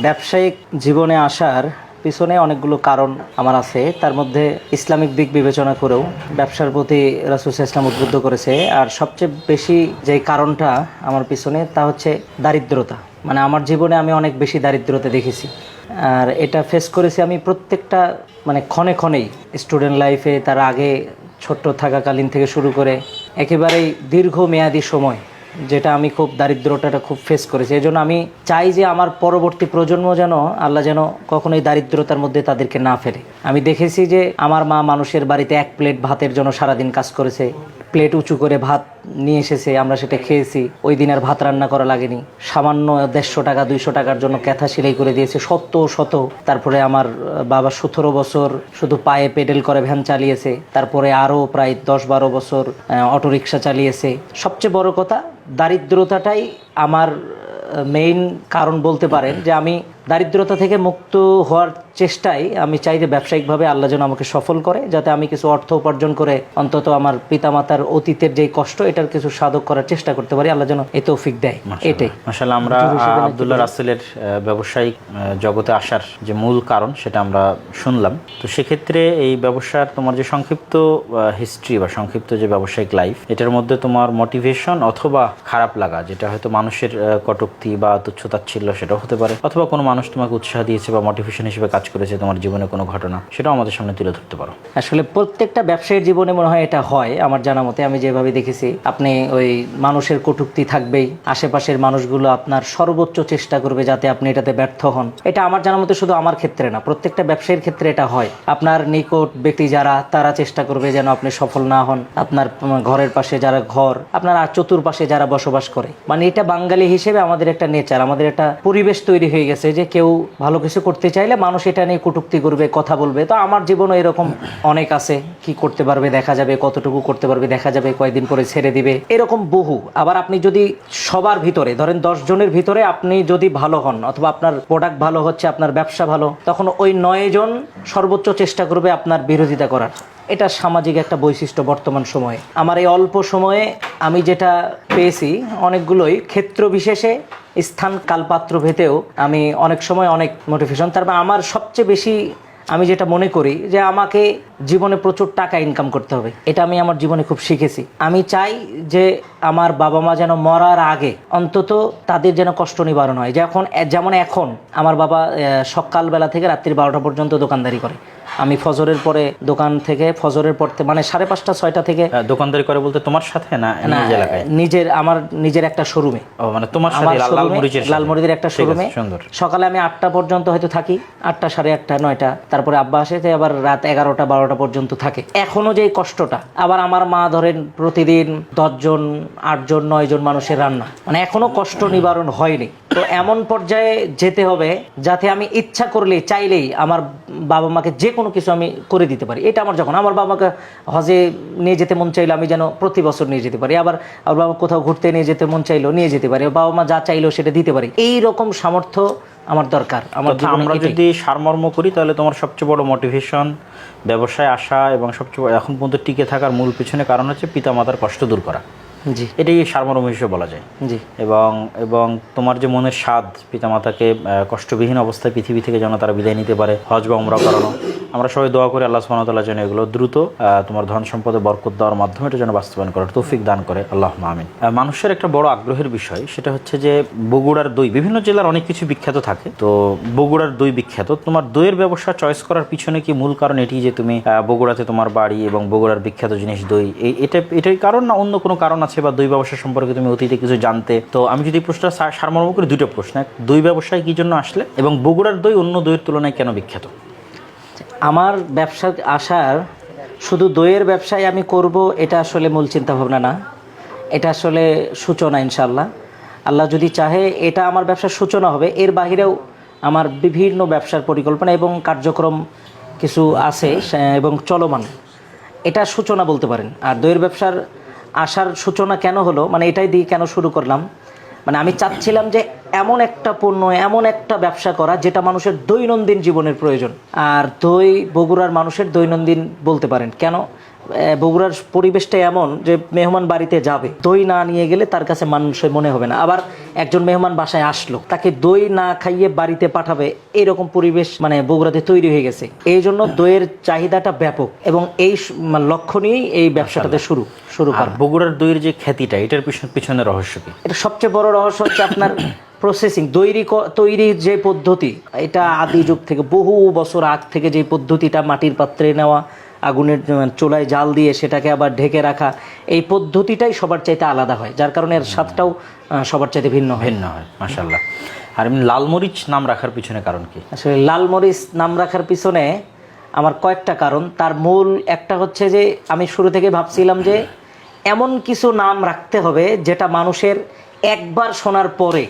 ব্যবসায়িক জীবনে আসার পিছনে অনেকগুলো কারণ আমার আছে, তার মধ্যে ইসলামিক দিক বিবেচনা করেও ব্যবসার প্রতি রাসূল সাল্লাল্লাহু আলাইহি ওয়াসাল্লাম উদ্বুদ্ধ করেছে। আর সবচেয়ে বেশি যে কারণটা আমার পিছনে, তা হচ্ছে দারিদ্রতা। মানে আমার জীবনে আমি অনেক বেশি দারিদ্রতা দেখেছি, আর এটা ফেস করেছি আমি প্রত্যেকটা মানে ক্ষণে ক্ষণেই, স্টুডেন্ট লাইফে, তার আগে ছোট্ট থাকাকালীন থেকে শুরু করে একেবারেই দীর্ঘমেয়াদী সময়, যেটা আমি খুব দারিদ্রতাটা খুব ফেস করেছি। এই জন্য আমি চাই যে আমার পরবর্তী প্রজন্ম যেন আল্লাহ যেন কখনোই দারিদ্রতার মধ্যে তাদেরকে না ফেলে। আমি দেখেছি যে আমার মা মানুষের বাড়িতে 1 প্লেট ভাতের জন্য সারাদিন কাজ করেছে, প্লেট উঁচু করে ভাত নিয়ে এসেছে, আমরা সেটা খেয়েছি। ওই দিন আর ভাত রান্না করা লাগেনি। সামান্য 150 টাকা 200 টাকার জন্য ক্যাথা সেলাই করে দিয়েছে শত। তারপরে আমার বাবা 17 বছর শুধু পায়ে পেডেল করে ভ্যান চালিয়েছে, তারপরে আরও প্রায় 10-12 বছর অটোরিকশা চালিয়েছে। সবচেয়ে বড় কথা, দারিদ্রতাটাই আমার মেইন কারণ বলতে পারেন, যে আমি দারিদ্রতা থেকে মুক্ত হওয়ার চেষ্টায় আমি চাই যে ব্যবসায়িকভাবে আল্লাহ যেন আমাকে সফল করে, যাতে আমি কিছু অর্থ উপার্জন করে অন্তত আমার পিতামাতার অতীতের যেই কষ্ট, এটার কিছু সাধক করার চেষ্টা করতে পারি। আল্লাহ যেন এই তৌফিক দেয়। এটাই মাশাআল্লাহ। আমরা আবদুল্লাহ রাসেলের ব্যবসায়িক জগতে আসার যে মূল কারণ, সেটা আমরা শুনলাম। তো সেক্ষেত্রে এই ব্যবসার তোমার যে সংক্ষিপ্ত হিস্ট্রি বা সংক্ষিপ্ত যে ব্যবসায়িক লাইফ, এটার মধ্যে তোমার মোটিভেশন অথবা খারাপ লাগা, যেটা হয়তো মানুষের কটূক্তি বা তুচ্ছতাচ্ছিল্য, সেটাও হতে পারে, অথবা কোনো মানুষ তোমাকে উৎসাহ দিয়েছে বা মোটিভেশন হিসেবে কাজ করেছে তোমার জীবনে কোনো ঘটনা, সেটাও আমাদের সামনে তুলে ধরতে পারো। আসলে প্রত্যেকটা ব্যবসায়ীর জীবনে মনে হয় এটা হয়, আমার জানা মতে আমি যেভাবে দেখেছি। আপনি ওই মানুষের কটূক্তি থাকবেই, আশেপাশের মানুষগুলো আপনার সর্বোচ্চ চেষ্টা করবে যাতে আপনি এটাতে ব্যর্থ হন। এটা আমার জানা মতে শুধু আমার ক্ষেত্রে না, প্রত্যেকটা ব্যবসায়ীর ক্ষেত্রে এটা হয়। আপনার নিকট ব্যক্তি যারা, তারা চেষ্টা করবে যেন আপনি সফল না হন। আপনার ঘরের পাশে যারা ঘর, আপনার আর চতুর্পাশে যারা বসবাস করে, মানে এটা বাঙালি হিসেবে আমাদের একটা নেচার, আমাদের একটা পরিবেশ তৈরি হয়ে গেছে যে কেউ ভালো কিছু করতে চাইলে মানুষ এটা নিয়ে কটূক্তি করবে, কথা বলবে। তো আমার জীবনে এরকম অনেক আছে, কি করতে পারবে দেখা যাবে, কতটুকু করতে পারবে দেখা যাবে, কয়েকদিন পরে ছেড়ে দিবে, এরকম বহু। আবার আপনি যদি সবার ভিতরে ধরেন 10 জনের ভিতরে আপনি যদি ভালো হন, অথবা আপনার প্রোডাক্ট ভালো হচ্ছে, আপনার ব্যবসা ভালো, তখন ওই 9 জন সর্বোচ্চ চেষ্টা করবে আপনার বিরোধিতা করার। এটা সামাজিক একটা বৈশিষ্ট্য বর্তমান সময়ে। আমার এই অল্প সময়ে আমি যেটা পেয়েছি, অনেকগুলোই ক্ষেত্র বিশেষে, স্থান কালপাত্র ভেদেও আমি অনেক সময় অনেক মোটিভেশন। তারপর আমার সবচেয়ে বেশি আমি যেটা মনে করি যে আমাকে জীবনে প্রচুর টাকা ইনকাম করতে হবে, এটা আমি আমার জীবনে খুব শিখেছি। আমি চাই যে আমার বাবা মা যেন মরার আগে অন্তত তাদের যেন কষ্ট নিবারণ হয়। যেমন এখন আমার বাবা সকালবেলা থেকে রাত্রি 12টা পর্যন্ত দোকানদারি করে। আমি ফজরের পরে দোকান থেকে, ফজরের পর মানে 5:30 6টা থেকে দোকানদারি করে বলতে তোমার সাথে না নিজ এলাকায়? আমার নিজের একটা শোরুমে। ও মানে তোমার সাথে লালমরিচের একটা শোরুমে। সকালে আমি 8টা পর্যন্ত হয়তো থাকি, 8টা 8:30 9টা, তারপরে আব্বা আসে, আবার রাত 11টা 12টা পর্যন্ত থাকে। এখনো যে কষ্টটা, আবার আমার মা ধরেন প্রতিদিন 10 জন 8 জন 9 জন মানুষের রান্না, মানে এখনো কষ্ট নিবারণ হয়নি। তো এমন পর্যায়ে যেতে হবে যাতে আমি ইচ্ছা করলেই, চাইলেই আমার বাবা মাকে যে কোনো কিছু আমি করে দিতে পারি। এটা আমার, যখন আমার বাবাকে হজে নিয়ে যেতে মন চাইলো আমি যেন প্রতি বছর নিয়ে যেতে পারি, আবার আমার বাবা কোথাও ঘুরতে নিয়ে যেতে মন চাইলো নিয়ে যেতে পারি, বাবা মা যা চাইলো সেটা দিতে পারি। এই রকম সামর্থ্য আমার দরকার। আমরা যদি সারমর্ম করি তাহলে তোমার সবচেয়ে বড় মোটিভেশন ব্যবসায় আসা এবং সবচেয়ে এখন পর্যন্ত টিকে থাকার মূল পিছনে কারণ হচ্ছে পিতামাতার কষ্ট দূর করা। জি, এটাই সারমর্ম হিসেবে বলা যায়। জি। এবং তোমার যে মনের স্বাদ পিতামাতাকে কষ্টবিহীন অবস্থায় পৃথিবী থেকে যেন তারা বিদায় নিতে পারে, হজ বা উমরা করানো, আমরা সবাই দোয়া করি আল্লাহ সুবহানাহু ওয়া তাআলা যেন এগুলো দ্রুত তোমার ধন সম্পদে বরকত দেওয়ার মাধ্যমে এটা যেন বাস্তবায়ন করার তৌফিক দান করে, আল্লাহুম্মা আমিন। মানুষের একটা বড় আগ্রহের বিষয় সেটা হচ্ছে যে বগুড়ার দই, বিভিন্ন জেলার অনেক কিছু বিখ্যাত থাকে, তো বগুড়ার দই বিখ্যাত। তোমার দইয়ের ব্যবসা চয়েস করার পিছনে কি মূল কারণ এটি যে তুমি বগুড়াতে তোমার বাড়ি এবং বগুড়ার বিখ্যাত জিনিস দই, এটাই কারণ, না অন্য কোনো কারণ আছে, বা দই ব্যবসা সম্পর্কে তুমি অতীতে কিছু জানতে? তো আমি যদি প্রশ্নটা সারমর্ম করি, দুটো প্রশ্ন। দই ব্যবসায় কি জন্য আসলে, এবং বগুড়ার দই অন্য দইয়ের তুলনায় কেন বিখ্যাত? আমার ব্যবসা আসার, শুধু দইয়ের ব্যবসায় আমি করব এটা আসলে মূল চিন্তা ভাবনা না, এটা আসলে সূচনা। ইনশাআল্লাহ আল্লাহ যদি চাহে এটা আমার ব্যবসার সূচনা হবে। এর বাহিরেও আমার বিভিন্ন ব্যবসার পরিকল্পনা এবং কার্যক্রম কিছু আছে এবং চলমান, এটা সূচনা বলতে পারেন। আর দইয়ের ব্যবসার আসার সূচনা কেন হলো, মানে এটাই দিয়ে কেন শুরু করলাম, মানে আমি চাচ্ছিলাম যে এমন একটা পণ্য, এমন একটা ব্যবসা করা যেটা মানুষের দৈনন্দিন জীবনের প্রয়োজন। আর দই বগুড়ার মানুষের দৈনন্দিন বলতে পারেন। কেন? বগুড়ার পরিবেশটা এমন যে মেহমান বাড়িতে যাবে, দই না নিয়ে গেলে তার কাছে মানুষের মনে হবে না। আবার একজন মেহমান বাসায় আসলো, তাকে দই না খাইয়ে বাড়িতে পাঠাবে, এরকম পরিবেশ মানে বগুড়াতে তৈরি হয়ে গেছে। এই জন্য দইয়ের চাহিদাটা ব্যাপক, এবং এই লক্ষ্য নিয়েই এই ব্যবসাটাতে শুরু করা। বগুড়ার দইয়ের যে খ্যাতিটা, এটার পিছনে রহস্য কি? এটা সবচেয়ে বড় রহস্য হচ্ছে আপনার প্রসেসিং, তৈরির যে পদ্ধতি, এটা আদি যুগ থেকে, বহু বছর আগ থেকে যে পদ্ধতিটা, মাটির পাত্রে নেওয়া, আগুনের চুলায় জাল দিয়ে সেটাকে আবার ঢেকে রাখা, এই পদ্ধতিটাই সবার চাইতে আলাদা হয়, যার কারণে এর স্বাদটাও সবার চাইতে ভিন্ন হয়। মাশাআল্লাহ। আর এমনি লালমরিচ নাম রাখার পিছনে কারণ কি? আসলে লালমরিচ নাম রাখার পিছনে আমার কয়েকটা কারণ। তার মূল একটা হচ্ছে যে আমি শুরু থেকে ভাবছিলাম যে এমন কিছু নাম রাখতে হবে যেটা মানুষের একবার শোনার পরে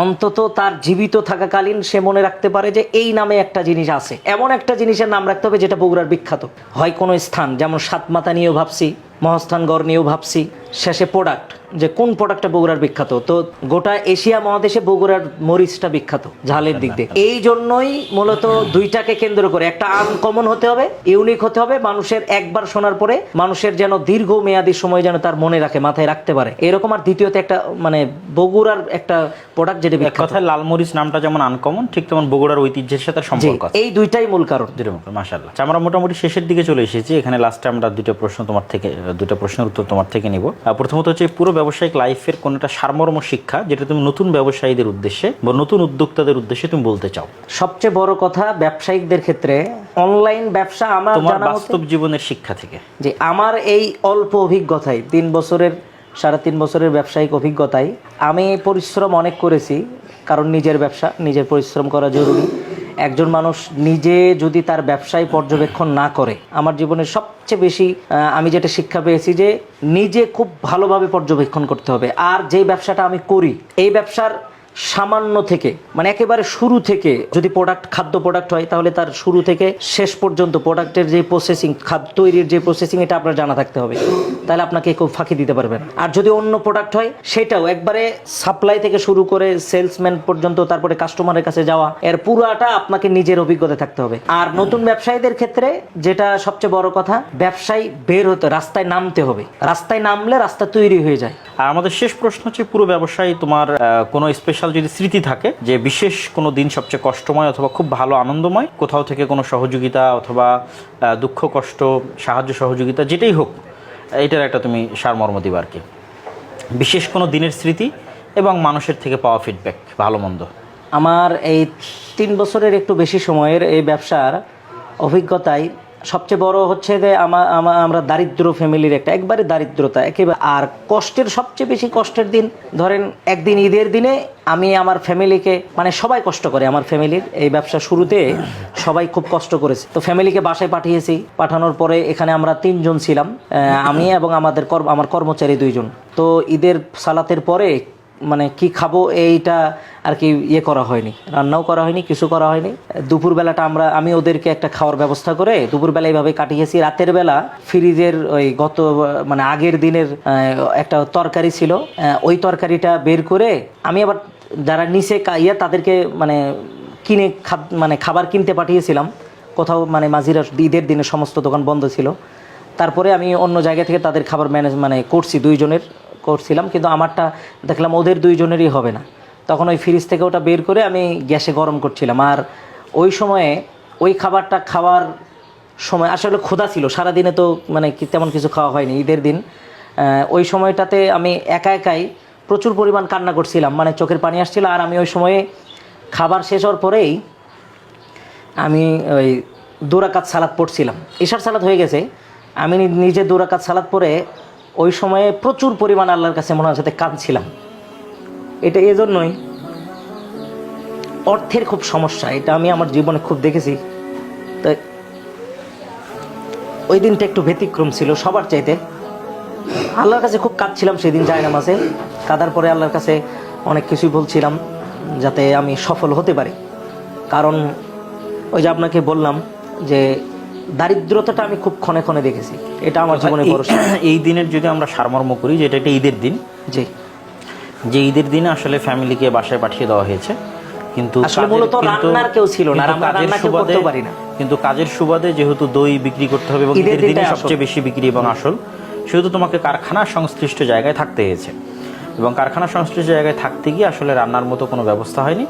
অন্তত তার জীবিত থাকাকালীন সে মনে রাখতে পারে যে এই নামে একটা জিনিস আছে। এমন একটা জিনিসের নাম রাখতে হবে যেটা বগুড়ার বিখ্যাত হয়। কোনো স্থান, যেমন সাতমাতা নিয়েও ভাবছি, মহাস্থানগড় নিয়েও ভাবছি, শেষে প্রোডাক্ট, যে কোন প্রোডাক্টটা বগুড়ার বিখ্যাত। তো গোটা এশিয়া মহাদেশে বগুড়ার মরিচটা বিখ্যাত ঝালের দিক দিয়ে। এই জন্যই মূলত দুইটাকে কেন্দ্র করে একটা আনকমন হতে হবে, ইউনিক হতে হবে, মানুষের একবার শোনার পরে মানুষের যেন দীর্ঘ মেয়াদী সময় যেন তার মনে রাখে, মাথায় রাখতে পারে এরকম। আর দ্বিতীয়ত একটা মানে বগুড়ার একটা প্রোডাক্ট যেটা বিখ্যাত। কথায় লালমরিচ নামটা যেমন আনকমন, ঠিক তেমন বগুড়ার ঐতিহ্যের সাথে সম্পর্ক আছে। এই দুইটাই মূল কারণ। মাশাআল্লাহ। আমরা মোটামুটি শেষের দিকে চলে এসেছি। এখানে লাস্টে আমরা দুটো প্রশ্নের উত্তর তোমার থেকে নিব। প্রথমত হচ্ছে পুরো ব্যবসায়িক লাইফের কোন একটা সারমর্ম শিক্ষা যেটা তুমি নতুন ব্যবসায়ীদের উদ্দেশ্যে বা নতুন উদ্যোক্তাদের উদ্দেশ্যে তুমি বলতে চাও। সবচেয়ে বড় কথা ব্যবসায়িকদের ক্ষেত্রে অনলাইন ব্যবসা আমার তোমার জানা মতে বাস্তব জীবনের শিক্ষা থেকে। যে আমার এই অল্প অভিজ্ঞতায় 3.5 বছরের ব্যবসায়িক অভিজ্ঞতায় আমি পরিশ্রম অনেক করেছি, কারণ নিজের ব্যবসা, নিজের পরিশ্রম করা জরুরি। একজন মানুষ নিজে যদি তার ব্যবসায় পর্যবেক্ষণ না করে, আমার জীবনের সবচেয়ে বেশি আমি যেটা শিক্ষা পেয়েছি যে নিজে খুব ভালোভাবে পর্যবেক্ষণ করতে হবে। আর যে ব্যবসাটা আমি করি, এই ব্যবসার সামান্য থেকে মানে একেবারে শুরু থেকে যদি খাদ্য প্রোডাক্ট হয় তাহলে তার শুরু থেকে শেষ পর্যন্ত প্রোডাক্টের যে প্রসেসিং, খাদ্য তৈরির যে প্রসেসিং, এটা আপনার জানা থাকতে হবে, তাহলে আপনাকে কেউ ফাঁকি দিতে পারবেন। আর যদি অন্য প্রোডাক্ট হয় সেটাও একবারে সাপ্লাই থেকে শুরু করে সেলসম্যান পর্যন্ত, তারপরে কাস্টমারের কাছে যাওয়া, এর পুরাটা আপনাকে নিজের অভিজ্ঞতা থাকতে হবে। আর নতুন ব্যবসায়ীদের ক্ষেত্রে যেটা সবচেয়ে বড় কথা, ব্যবসায়ী বের হতে, রাস্তায় নামতে হবে। রাস্তায় নামলে রাস্তা তৈরি হয়ে যায়। আর আমাদের শেষ প্রশ্ন হচ্ছে, পুরো ব্যবসায় তোমার কোনো স্পেশাল যদি স্মৃতি থাকে যে বিশেষ কোনো দিন সবচেয়ে কষ্টময় অথবা খুব ভালো আনন্দময়, কোথাও থেকে কোনো সহযোগিতা অথবা দুঃখ কষ্ট, সাহায্য সহযোগিতা যেটাই হোক, এটার একটা তুমি সারমর্ম দিবা আর কি, বিশেষ কোনো দিনের স্মৃতি এবং মানুষের থেকে পাওয়া ফিডব্যাক ভালো মন্দ। আমার এই 3 বছরের একটু বেশি সময়ের এই ব্যবসার অভিজ্ঞতায় সবচেয়ে বড় হচ্ছে যে আমরা দারিদ্র ফ্যামিলির একবারে দারিদ্রতা একেবারে। আর কষ্টের সবচেয়ে বেশি কষ্টের দিন ধরেন একদিন ঈদের দিনে আমি আমার ফ্যামিলিকে, মানে সবাই কষ্ট করে আমার ফ্যামিলির, এই ব্যবসা শুরুতে সবাই খুব কষ্ট করেছে, তো ফ্যামিলিকে বাসায় পাঠিয়েছি। পাঠানোর পরে এখানে আমরা 3 জন ছিলাম, আমি এবং আমার কর্মচারী 2 জন। তো ঈদের সালাতের পরে মানে কি খাবো এইটা আর কি করা হয়নি, রান্নাও করা হয়নি, কিছু করা হয়নি। দুপুরবেলাটা আমি ওদেরকে একটা খাওয়ার ব্যবস্থা করে দুপুরবেলা এইভাবে কাটিয়েছি। রাতের বেলা ফ্রিজের ওই মানে আগের দিনের একটা তরকারি ছিল, ওই তরকারিটা বের করে আমি আবার যারা নিচে তাদেরকে মানে খাবার কিনতে পাঠিয়েছিলাম কোথাও, মানে মাঝিরা ঈদের দিনে সমস্ত দোকান বন্ধ ছিল। তারপরে আমি অন্য জায়গা থেকে তাদের খাবার করছি, 2 জনের করছিলাম, কিন্তু আমারটা দেখলাম ওদের 2 জনেরই হবে না। তখন ওই ফ্রিজ থেকে ওটা বের করে আমি গ্যাসে গরম করছিলাম। আর ওই সময়ে ওই খাবারটা খাওয়ার সময় আসলে ক্ষুধা ছিল, সারাদিনে তো মানে তেমন কিছু খাওয়া হয়নি ঈদের দিন। ওই সময়টাতে আমি একাই প্রচুর পরিমাণ কান্না করছিলাম, মানে চোখের পানি আসছিল। আর আমি ওই সময়ে খাবার শেষ হওয়ার পরেই আমি ওই 2 রাকাত সালাত পড়ছিলাম, ইশার সালাত হয়ে গেছে, আমি নিজে 2 রাকাত সালাত পড়ে ওই সময়ে প্রচুর পরিমাণ আল্লাহর কাছে মনে সাথে কাঁদছিলাম। এটা এজন্যই, অর্থের খুব সমস্যা, এটা আমি আমার জীবনে খুব দেখেছি। তো ওই দিনটা একটু ব্যতিক্রম ছিল সবার চাইতে। আল্লাহর কাছে খুব কাঁদছিলাম সেদিন জায়নামাজে। কাঁদার পরে আল্লাহর কাছে অনেক কিছুই বলছিলাম যাতে আমি সফল হতে পারি। কারণ ওই যে আপনাকে বললাম যে দারিদ্রতাটা আমি খুব ক্ষণে ক্ষণে দেখেছি, এটা আমার জীবনে বড়। এই দিনের যদি আমরা সারমর্ম করি, যে এটা একটা ঈদের দিন, যে ঈদের দিনে আসলে ফ্যামিলিকে বাসায় পাঠিয়ে দেওয়া হয়েছে, কিন্তু আসলে মূলত রান্নার কেউ ছিল না, আমরা রান্না কেউ করতে পারি না, কিন্তু কাজের সুবাদে যেহেতু দই বিক্রি করতে হবে এবং ঈদের দিনে সবচেয়ে বেশি বিক্রি এবং আসল, সেহেতু তোমাকে কারখানা সংশ্লিষ্ট জায়গায় থাকতে হয়েছে। এবং কারখানা সংশ্লিষ্ট জায়গায় থাকতে গিয়ে আসলে রান্নার মতো কোনো ব্যবস্থা হয়নি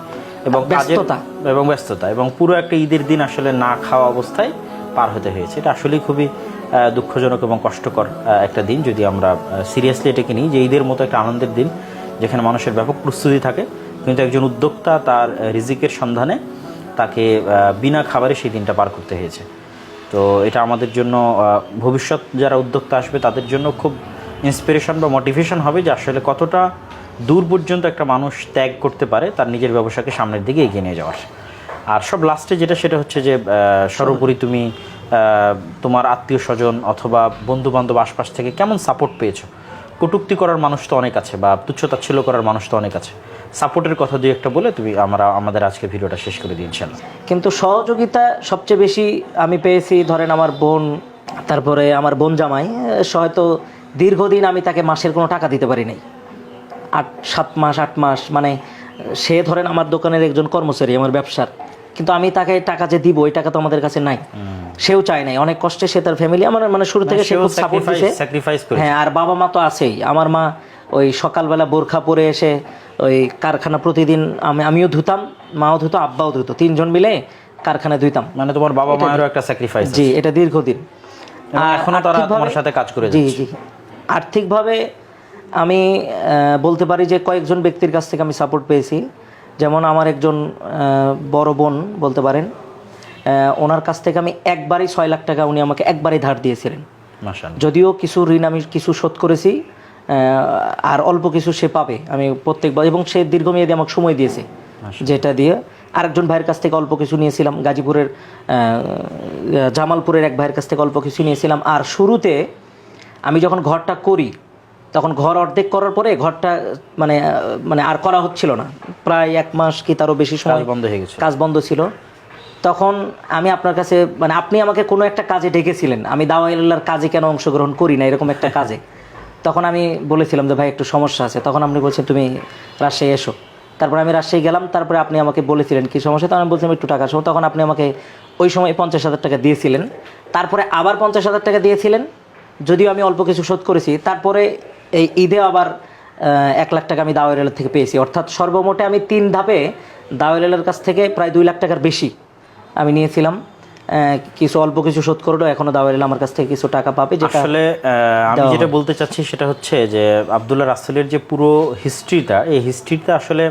এবং ব্যস্ততা এবং পুরো একটা ঈদের দিন আসলে না খাওয়া অবস্থায় পার হতে হয়েছে। এটা আসলেই খুবই দুঃখজনক এবং কষ্টকর একটা দিন যদি আমরা সিরিয়াসলি এটাকে নিই, যে ঈদের মতো একটা আনন্দের দিন যেখানে মানুষের ব্যাপক প্রস্তুতি থাকে, কিন্তু একজন উদ্যোক্তা তার রিজিকের সন্ধানে তাকে বিনা খাবারে সেই দিনটা পার করতে হয়েছে। তো এটা আমাদের জন্য, ভবিষ্যৎ যারা উদ্যোক্তা আসবে তাদের জন্য খুব ইন্সপিরেশন বা মোটিভেশন হবে যে আসলে কতটা দূর পর্যন্ত একটা মানুষ ত্যাগ করতে পারে তার নিজের ব্যবসাকে সামনের দিকে এগিয়ে নিয়ে যাওয়ার। আর সব লাস্টে সেটা হচ্ছে যে সর্বোপরি তুমি তোমার আত্মীয় স্বজন অথবা বন্ধু বান্ধব আশপাশ থেকে কেমন সাপোর্ট পেয়েছো? কটূক্তি করার মানুষ তো অনেক আছে বা তুচ্ছতাচ্ছিল্য করার মানুষ তো অনেক আছে, সাপোর্টের কথা 2-1টা বলে আমরা আমাদের আজকে ভিডিওটা শেষ করে দিই ইনশাআল্লাহ। কিন্তু সহযোগিতা সবচেয়ে বেশি আমি পেয়েছি ধরেন আমার বোন, তারপরে আমার বোন জামাই। হয়তো দীর্ঘদিন আমি তাকে মাসের কোনো টাকা দিতে পারি নাই, 7 মাস 8 মাস, মানে সে ধরেন আমার দোকানের একজন কর্মচারী আমার ব্যবসার, কিন্তু আমি তাকে টাকা যে দিব ওই টাকা তো আমাদের কাছে নাই, সেও চায় নাই। অনেক কষ্টে সে তার ফ্যামিলি মানে শুরু থেকে সে খুব সাপোর্ট দিয়েছে। হ্যাঁ, আর বাবা মা তো আছেই। আমার মা ওই সকালবেলা বোরখা পরে এসে ওই কারখানা প্রতিদিন আমিও ধুতাম, মাও ধুতো, আব্বাও ধুতো, 3 জন মিলে কারখানায় ধুইতাম। মানে তোমার বাবা মায়েরও একটা স্যাক্রিফাইস। জি, এটা দীর্ঘদিন। আর এখনো তারা তোমার সাথে কাজ করে যাচ্ছে। জি, আর্থিকভাবে আমি বলতে পারি যে কয়েকজন ব্যক্তির কাছ থেকে আমি সাপোর্ট পেয়েছি। যেমন আমার একজন বড় বোন বলতে পারেন, ওনার কাছ থেকে আমি একবারই 6 লাখ টাকা উনি আমাকে একবারই ধার দিয়েছিলেন। মাশাআল্লাহ। যদিও কিছু ঋণ আমি কিছু শোধ করেছি, আর অল্প কিছু সে পাবে আমি প্রত্যেকবার, এবং সে দীর্ঘমেয়াদী আমাকে সময় দিয়েছে, যেটা দিয়ে আরেকজন ভাইয়ের কাছ থেকে অল্প কিছু নিয়েছিলাম, গাজীপুরের জামালপুরের এক ভাইয়ের কাছ থেকে অল্প কিছু নিয়েছিলাম। আর শুরুতে আমি যখন ঘরটা করি তখন ঘর অর্ধেক করার পরে ঘরটা মানে মানে আর করা হচ্ছিল না, প্রায় 1 মাস কি তারও বেশি সময় বন্ধ হয়ে গেছে, কাজ বন্ধ ছিল। তখন আমি আপনার কাছে মানে আপনি আমাকে কোনো একটা কাজে ডেকেছিলেন, আমি দাওয়াইল্লাহর কাজে কেন অংশগ্রহণ করি না এরকম একটা কাজে। তখন আমি বলেছিলাম যে ভাই একটু সমস্যা আছে, তখন আপনি বলছেন তুমি রাজশাহী এসো। তারপরে আমি রাজশাহী গেলাম, তারপরে আপনি আমাকে বলেছিলেন কী সমস্যা, তখন আমি বলছিলাম একটু টাকা সহ, তখন আপনি আমাকে ওই সময় 50,000 টাকা দিয়েছিলেন। তারপরে আবার 50,000 টাকা দিয়েছিলেন, যদিও আমি অল্প কিছু শোধ করেছি। তারপরে এই ঈদে আবার 1 লাখ টাকা আমি দাওয়াইল্লাহ থেকে পেয়েছি। অর্থাৎ সর্বমোটে আমি 3 ধাপে দাওয়াইল্লাহর কাছ থেকে প্রায় 2 লাখ টাকার বেশি আমি নিয়েছিলাম। কিছু অল্প কিছু শোধ করলেও এখনো দাওয়াইল্লাহ আমার কাছ থেকে কিছু টাকা পাবে। যেটা আসলে আমি যেটা বলতে চাচ্ছি সেটা হচ্ছে যে আব্দুল্লাহ রাসেলের যে পুরো হিস্ট্রিটা, এই হিস্ট্রিটা আসলে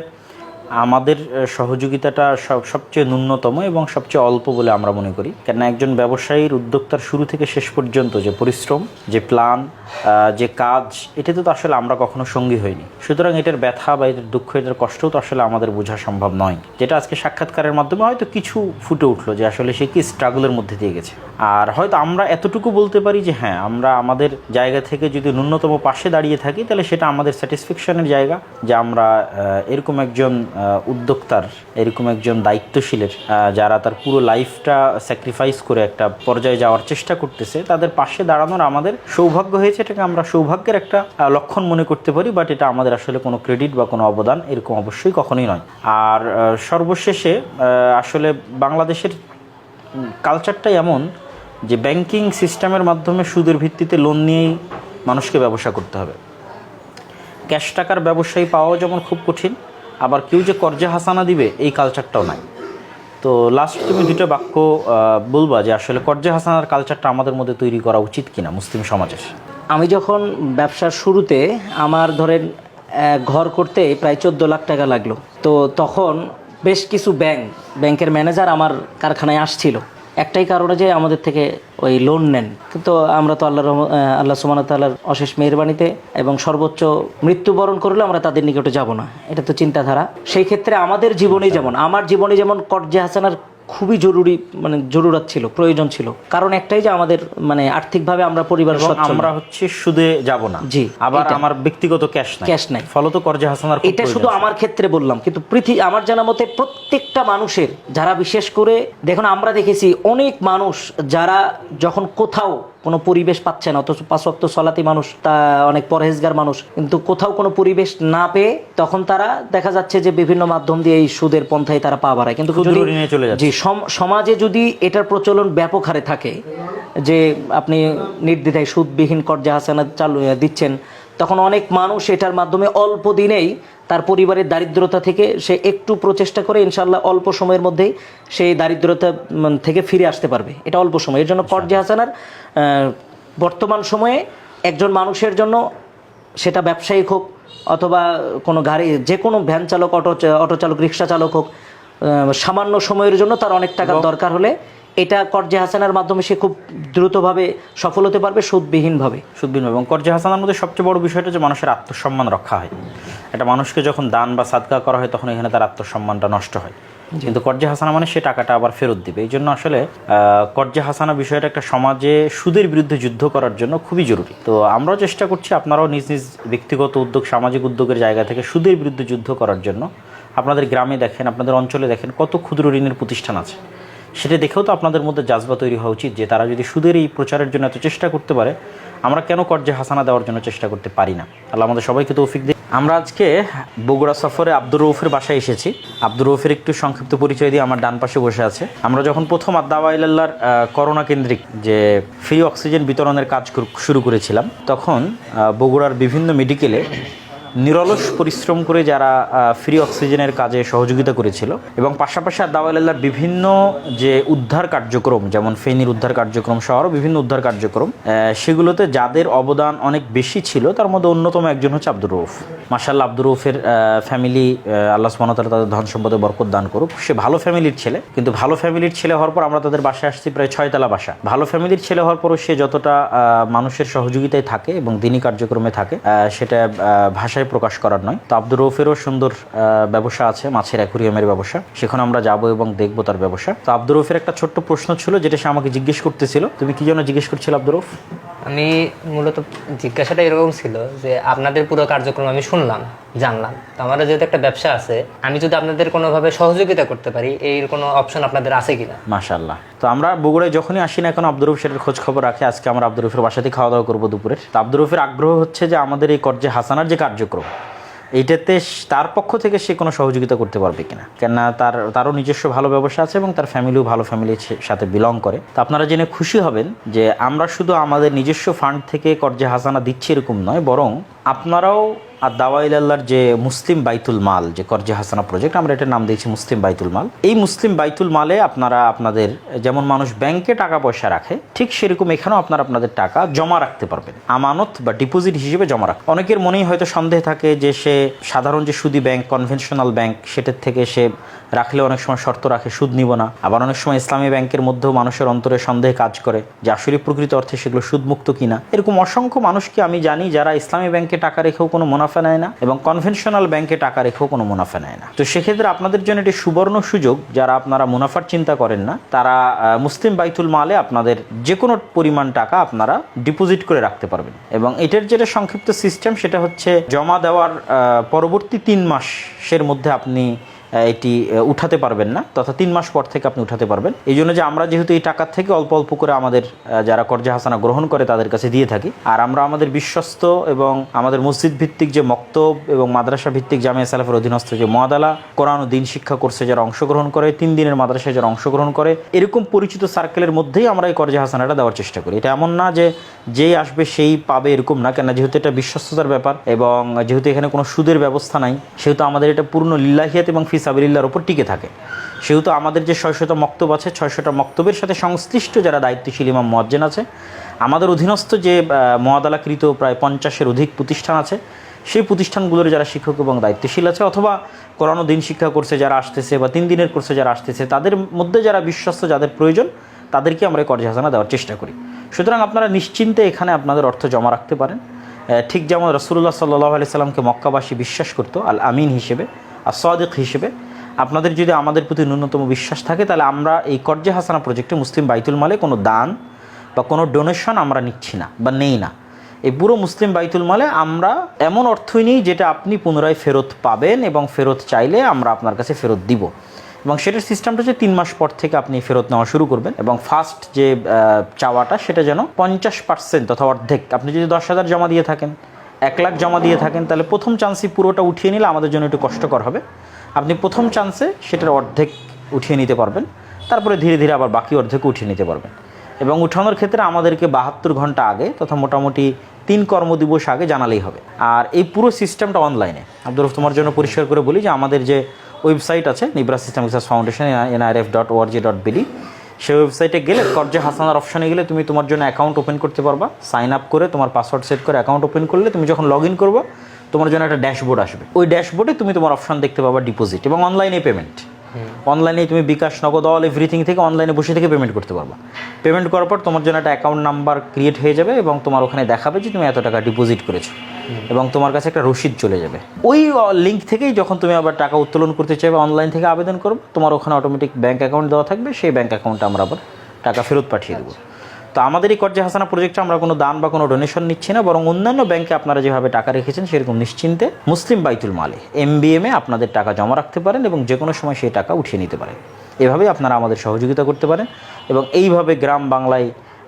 আমাদের সহযোগিতাটা সবচেয়ে ন্যূনতম এবং সবচেয়ে অল্প বলে আমরা মনে করি। কেন একজন ব্যবসায়ীর উদ্যোক্তার শুরু থেকে শেষ পর্যন্ত যে পরিশ্রম, যে প্ল্যান, যে কাজ, এটাতে তো আসলে আমরা কখনো সঙ্গী হইনি। সুতরাং এটার ব্যথা বা এটার দুঃখ, এটার কষ্টও তো আসলে আমাদের বোঝা সম্ভব নয়। যেটা আজকে সাক্ষাৎকারের মাধ্যমে হয়তো কিছু ফুটে উঠলো যে আসলে সে কি স্ট্রাগলের মধ্যে দিয়ে গেছে। আর হয়তো আমরা এতটুকু বলতে পারি যে হ্যাঁ, আমরা আমাদের জায়গা থেকে যদি ন্যূনতম পাশে দাঁড়িয়ে থাকি তাহলে সেটা আমাদের স্যাটিসফ্যাকশনের জায়গা, যে আমরা এরকম একজন উদ্যোক্তার, এরকম একজন দায়িত্বশীলের যারা তার পুরো লাইফটা স্যাক্রিফাইস করে একটা পর্যায়ে যাওয়ার চেষ্টা করতেছে, তাদের পাশে দাঁড়ানোর আমাদের সৌভাগ্য হয়েছে। এটাকে আমরা সৌভাগ্যের একটা লক্ষণ মনে করতে পারি, বাট এটা আমাদের আসলে কোনো ক্রেডিট বা কোনো অবদান এরকম অবশ্যই কখনোই নয়। আর সর্বশেষে আসলে বাংলাদেশের কালচারটাই এমন যে ব্যাংকিং সিস্টেমের মাধ্যমে সুদের ভিত্তিতে লোন নিয়েই মানুষকে ব্যবসা করতে হবে। ক্যাশ টাকার ব্যবসায়ী পাওয়াও যেমন খুব কঠিন, আবার কেউ যে কর্জে হাসানা দিবে এই কালচারটাও নাই। তো লাস্ট তুমি 2টা বাক্য বলবা যে আসলে কর্জে হাসানার কালচারটা আমাদের মধ্যে তৈরি করা উচিত কিনা মুসলিম সমাজের। আমি যখন ব্যবসার শুরুতে আমার ধরেন ঘর করতে প্রায় 14 লাখ টাকা লাগলো। তো তখন বেশ কিছু ব্যাংকের ম্যানেজার আমার কারখানায় আসছিল, একটাই কারণে যে আমাদের থেকে ওই লোন নেন। কিন্তু আমরা তো আল্লাহ সুবহানাহু ওয়া তাআলার অশেষ মেহেরবানিতে এবং সর্বোচ্চ মৃত্যুবরণ করলে আমরা তাদের নিকটে যাব না, এটা তো চিন্তাধারা। সেই ক্ষেত্রে আমাদের জীবনে যেমন আমার জীবনে যেমন কর্জে হাসানার খুবই জরুরি মানে জরুরত ছিল, প্রয়োজন ছিল। কারণ একটাই যে আমাদের মানে আর্থিকভাবে আমরা পরিবার সচ্ছল, আমরা হচ্ছে সুদে যাব না, জি, আবার আমার ব্যক্তিগত ক্যাশ নাই, ফলত কর্জে হাসানার এটা শুধু আমার ক্ষেত্রে বললাম, কিন্তু আমার জানা মতে প্রত্যেকটা মানুষের, যারা বিশেষ করে দেখুন আমরা দেখেছি অনেক মানুষ যারা যখন কোথাও কোনো পরিবেশ পাচ্ছে না, অথচ 5 ওয়াক্ত সালাতি মানুষ, তা অনেক পরহেজগার মানুষ, কিন্তু কোথাও কোনো পরিবেশ না পেয়ে তখন তারা দেখা যাচ্ছে যে বিভিন্ন মাধ্যম দিয়ে এই সুদের পন্থায় তারা পা বাড়ায়। কিন্তু জি, সমাজে যদি এটার প্রচলন ব্যাপক হারে থাকে যে আপনি নির্দ্বিধায় সুদবিহীন কর্জে হাসানা চালু দিচ্ছেন, তখন অনেক মানুষ এটার মাধ্যমে অল্প দিনেই তার পরিবারের দারিদ্রতা থেকে সে একটু প্রচেষ্টা করে ইনশাল্লাহ অল্প সময়ের মধ্যেই সেই দারিদ্রতা থেকে ফিরে আসতে পারবে। এটা অল্প সময়। এর জন্য কর্জে হাসানার বর্তমান সময়ে একজন মানুষের জন্য, সেটা ব্যবসায়িক হোক অথবা কোনো গাড়ি, যে কোনো ভ্যান চালক, অটো চালক, রিক্সা চালক হোক, সামান্য সময়ের জন্য তার অনেক টাকার দরকার হলে এটা কর্জে হাসানার মাধ্যমে সে খুব দ্রুতভাবে সফল হতে পারবে, সুদবিহীনভাবে। এবং কর্জে হাসানার মধ্যে সবচেয়ে বড় বিষয়টা যে মানুষের আত্মসম্মান রক্ষা হয়। এটা মানুষকে যখন দান বা সাদকা করা হয় তখন এখানে তার আত্মসম্মানটা নষ্ট হয়, কিন্তু কর্জে হাসানা মানে সে টাকাটা আবার ফেরত দিবে। এই জন্য আসলে কর্জে হাসানা বিষয়টা একটা সমাজে সুদের বিরুদ্ধে যুদ্ধ করার জন্য খুবই জরুরি। তো আমরাও চেষ্টা করছি, আপনারাও নিজ নিজ ব্যক্তিগত উদ্যোগ, সামাজিক উদ্যোগের জায়গা থেকে সুদের বিরুদ্ধে যুদ্ধ করার জন্য আপনাদের গ্রামে দেখেন, আপনাদের অঞ্চলে দেখেন কত ক্ষুদ্র ঋণের প্রতিষ্ঠান আছে। সেটা দেখেও তো আপনাদের মধ্যে জাজবা তৈরি হওয়া উচিত যে তারা যদি সুদের এই প্রচারের জন্য এত চেষ্টা করতে পারে, আমরা কেন কর্জে হাসানা দেওয়ার জন্য চেষ্টা করতে পারি না। আল্লাহ আমাদের সবাইকে তৌফিক দিন। আমরা আজকে বগুড়া সফরে আব্দুর রউফের বাসায় এসেছি। আব্দুর রউফের একটু সংক্ষিপ্ত পরিচয় দিয়ে আমার ডান পাশে বসে আছে। আমরা যখন প্রথম দাওয়া ইলাল্লাহর করোনা কেন্দ্রিক যে ফ্রি অক্সিজেন বিতরণের কাজ শুরু করেছিলাম, তখন বগুড়ার বিভিন্ন মেডিকেলে নিরলস পরিশ্রম করে যারা ফ্রি অক্সিজেনের কাজে সহযোগিতা করেছিল এবং পাশাপাশি দাওয়াইল্লাহর বিভিন্ন যে উদ্ধার কার্যক্রম, যেমন ফেনীর উদ্ধার কার্যক্রম সহ আরও বিভিন্ন উদ্ধার কার্যক্রম, সেগুলোতে যাদের অবদান অনেক বেশি ছিল তার মধ্যে অন্যতম একজন হচ্ছে আব্দুর রউফ। মাশাআল্লাহ, আব্দুর রউফের ফ্যামিলি, আল্লাহ সুবহানাহু ওয়া তাআলা তাদের ধন সম্পদে বরকত দান করুক। সে ভালো ফ্যামিলির ছেলে, কিন্তু ভালো ফ্যামিলির ছেলে হওয়ার পর আমরা তাদের বাসায় আসছি, প্রায় 6 তলা বাসা। ভালো ফ্যামিলির ছেলে হওয়ার পরও সে যতটা মানুষের সহযোগিতায় থাকে এবং দিনী কার্যক্রমে থাকে সেটা ভাষায় প্রকাশ করার নয়। তো আব্দুর রউফেরও সুন্দর ব্যবসা আছে, মাছের অ্যাকুরিয়ামের ব্যবসা, সেখানে আমরা যাব এবং দেখবো তার ব্যবসা। তো আব্দুর রউফের একটা ছোট্ট প্রশ্ন ছিল যেটা সে আমাকে জিজ্ঞেস করতেছিল। তুমি কি জন্য জিজ্ঞেস করছিল আব্দুর রউফ? আমি মূলত জিজ্ঞাসাটা এরকম ছিল যে আপনাদের পুরো কার্যক্রম আমি শুনলাম, জানলাম, তো আমার যেহেতু একটা ব্যবসা আছে, আমি যদি আপনাদের কোনোভাবে সহযোগিতা করতে পারি, এর কোনো অপশন আপনাদের আছে কিনা? মাশাআল্লাহ। তো আমরা বগুড়ায় যখনই আসি না এখন আব্দুর রউফ সেটার খোঁজ খবর রাখে। আজকে আমরা আব্দুর রউফের বাসাতেই খাওয়া দাওয়া করবো দুপুরের। তো আব্দুর রউফের আগ্রহ হচ্ছে যে আমাদের এই কর্জে হাসানার যে কার্যক্রম, এইটাতে তার পক্ষ থেকে সে কোনো সহযোগিতা করতে পারবে কিনা, কেননা তারও নিজস্ব ভালো ব্যবসা আছে এবং তার ফ্যামিলিও ভালো ফ্যামিলির সাথে বিলং করে। তো আপনারা জেনে খুশি হবেন যে আমরা শুধু আমাদের নিজস্ব ফান্ড থেকে কর্জে হাসানা দিচ্ছি এরকম নয়, বরং আপনারাও আর দাওয়াইল্লাহর যে মুসলিম বাইতুল মাল, যে কর্জে হাসানা প্রজেক্ট, আমরা এটার নাম দিয়েছি মুসলিম বাইতুল মাল। এই মুসলিম বাইতুল মালে আপনারা আপনাদের, যেমন মানুষ ব্যাংকে টাকা পয়সা রাখে, ঠিক সেরকম এখানেও আপনারা আপনাদের টাকা জমা রাখতে পারবেন, আমানত বা ডিপোজিট হিসেবে জমা রাখবেন। অনেকের মনেই হয়তো সন্দেহ থাকে যে সে সাধারণ যে সুদী ব্যাংক, কনভেনশনাল ব্যাংক, সেটার থেকে সে রাখলে অনেক সময় শর্ত রাখে সুদ নিব না। আবার অনেক সময় ইসলামী ব্যাংকের মধ্যেও মানুষের অন্তরে সন্দেহ কাজ করে যে আসলে প্রকৃত অর্থে সেগুলো সুদমুক্ত কিনা। এরকম অসংখ্য মানুষকে আমি জানি যারা ইসলামী ব্যাংকে টাকা রেখেও কোনো মুনাফা নেয় না এবং কনভেনশনাল ব্যাংকে টাকা রেখেও কোনো মুনাফা নেয় না। তো সেক্ষেত্রে আপনাদের জন্য এটি সুবর্ণ সুযোগ, যারা আপনারা মুনাফার চিন্তা করেন না, তারা মুসলিম বাইতুল মালে আপনাদের যে কোনো পরিমাণ টাকা আপনারা ডিপোজিট করে রাখতে পারবেন। এবং এটার যেটা সংক্ষিপ্ত সিস্টেম, সেটা হচ্ছে জমা দেওয়ার পরবর্তী 3 মাসের মধ্যে আপনি এটি উঠাতে পারবেন না, তথা 3 মাস পর থেকে আপনি উঠাতে পারবেন। এই জন্য যে আমরা যেহেতু এই টাকার থেকে অল্প অল্প করে আমাদের যারা কর্জে হাসানা গ্রহণ করে তাদের কাছে দিয়ে থাকি, আর আমরা আমাদের বিশ্বস্ত এবং আমাদের মসজিদ ভিত্তিক যে মক্তব এবং মাদ্রাসা ভিত্তিক জামিয়া সালাফের অধীনস্থ যে মুআদালা কোরআন ও দিন শিক্ষা কোর্সে যারা অংশগ্রহণ করে, 3 দিনের মাদ্রাসায় যারা অংশগ্রহণ করে, এরকম পরিচিত সার্কেলের মধ্যেই আমরা এই কর্জে হাসানাটা দেওয়ার চেষ্টা করি। এটা এমন না যে যেই আসবে সেই পাবে, এরকম না, কেন যেহেতু এটা বিশ্বস্ততার ব্যাপার এবং যেহেতু এখানে কোনো সুদের ব্যবস্থা নাই, সেহেতু আমাদের এটা পূর্ণ লিল্লাহিয়াত এবং ফি সাবিলিল্লাহর উপর টিকে থাকে। সেহেতু আমাদের যে 600টা মক্তব আছে, 600টা মক্তবের সাথে সংশ্লিষ্ট যারা দায়িত্বশীল ইমাম মুয়াজ্জিন আছে, আমাদের অধীনস্থ যে মুআদালাকৃত প্রায় 50-এর অধিক প্রতিষ্ঠান আছে, সেই প্রতিষ্ঠানগুলোর যারা শিক্ষক এবং দায়িত্বশীল আছে, অথবা কোরআন ও দিন শিক্ষা কোর্সে যারা আসতেছে বা 3 দিনের কোর্সে যারা আসতেছে, তাদের মধ্যে যারা বিশ্বস্ত, যাদের প্রয়োজন, তাদেরকে আমরা কর্জে হাসানা দেওয়ার চেষ্টা করি। সুতরাং আপনারা নিশ্চিন্তে এখানে আপনাদের অর্থ জমা রাখতে পারেন। ঠিক যেমন রাসূলুল্লাহ সাল্লাল্লাহু আলাইহি সাল্লামকে মক্কাবাসী বিশ্বাস করতো আল আমিন হিসেবে, আর সাদিক হিসেবে, আপনাদের যদি আমাদের প্রতি ন্যূনতম বিশ্বাস থাকে, তাহলে আমরা এই কর্জে হাসানা প্রজেক্টে মুসলিম বাইতুল মালে কোনো দান বা কোনো ডোনেশন আমরা নিচ্ছি না বা নেই না। এই পুরো মুসলিম বাইতুল মালে আমরা এমন অর্থই নিই যেটা আপনি পুনরায় ফেরত পাবেন এবং ফেরত চাইলে আমরা আপনার কাছে ফেরত দিব। এবং সেটার সিস্টেমটা হচ্ছে 3 মাস পর থেকে আপনি ফেরত নেওয়া শুরু করবেন এবং ফার্স্ট যে চাওয়াটা সেটা যেন 50% তথা অর্ধেক। আপনি যদি 10,000 জমা দিয়ে থাকেন, 1 লাখ জমা দিয়ে থাকেন, তাহলে প্রথম চান্সই পুরোটা উঠিয়ে নিলে আমাদের জন্য একটু কষ্টকর হবে। আপনি প্রথম চান্সে সেটার অর্ধেক উঠিয়ে নিতে পারবেন, তারপরে ধীরে ধীরে আবার বাকি অর্ধেক উঠিয়ে নিতে পারবেন। এবং উঠানোর ক্ষেত্রে আমাদেরকে 72 ঘন্টা আগে তথা মোটামুটি 3 কর্মদিবস আগে জানালেই হবে। আর এই পুরো সিস্টেমটা অনলাইনে। আব্দুর রউফ, তোমার জন্য পরিষ্কার করে বলি যে আমাদের যে ওয়েবসাইট আছে Nibras Islamic research foundation nirf.org.bd, সেই ওয়েবসাইটে গেলে কর্জে হাসানার অপশানে গেলে তুমি তোমার জন্য অ্যাকাউন্ট ওপেন করতে পারবা। সাইন আপ করে তোমার পাসওয়ার্ড সেট করে অ্যাকাউন্ট ওপেন করলে তুমি যখন লগ ইন করবা, তোমার জন্য একটা ড্যাশবোর্ড আসবে। ওই ড্যাশবোর্ডে তুমি তোমার অপশান দেখতে পাবা ডিপোজিট এবং অনলাইনে পেমেন্ট। অনলাইনে তুমি বিকাশ, নগদ, অল এভরিথিং থেকে অনলাইনে বসে থেকে পেমেন্ট করতে পারবা। পেমেন্ট করার পর তোমার জন্য একটা অ্যাকাউন্ট নাম্বার ক্রিয়েট হয়ে যাবে এবং তোমার ওখানে দেখাবে যে তুমি এত টাকা ডিপোজিট করেছো এবং তোমার কাছে একটা রসিদ চলে যাবে। ওই লিঙ্ক থেকেই যখন তুমি আবার টাকা উত্তোলন করতে চাইবে, অনলাইন থেকে আবেদন করবে, তোমার ওখানে অটোমেটিক ব্যাঙ্ক অ্যাকাউন্ট দেওয়া থাকবে, সেই ব্যাঙ্ক অ্যাকাউন্টে আমরা আবার টাকা ফেরত পাঠিয়ে দেবো। তো আমাদের এই কর্জে হাসানা প্রজেক্টে আমরা কোনো দান বা কোনো ডোনেশন নিচ্ছি না, বরং অন্যান্য ব্যাংকে আপনারা যেভাবে টাকা রেখেছেন সেরকম নিশ্চিন্তে মুসলিম বাইতুল মালে MBM-এ আপনাদের টাকা জমা রাখতে পারেন এবং যে কোনো সময় সেই টাকা উঠিয়ে নিতে পারেন। এভাবেই আপনারা আমাদের সহযোগিতা করতে পারেন এবং এইভাবে গ্রাম বাংলায়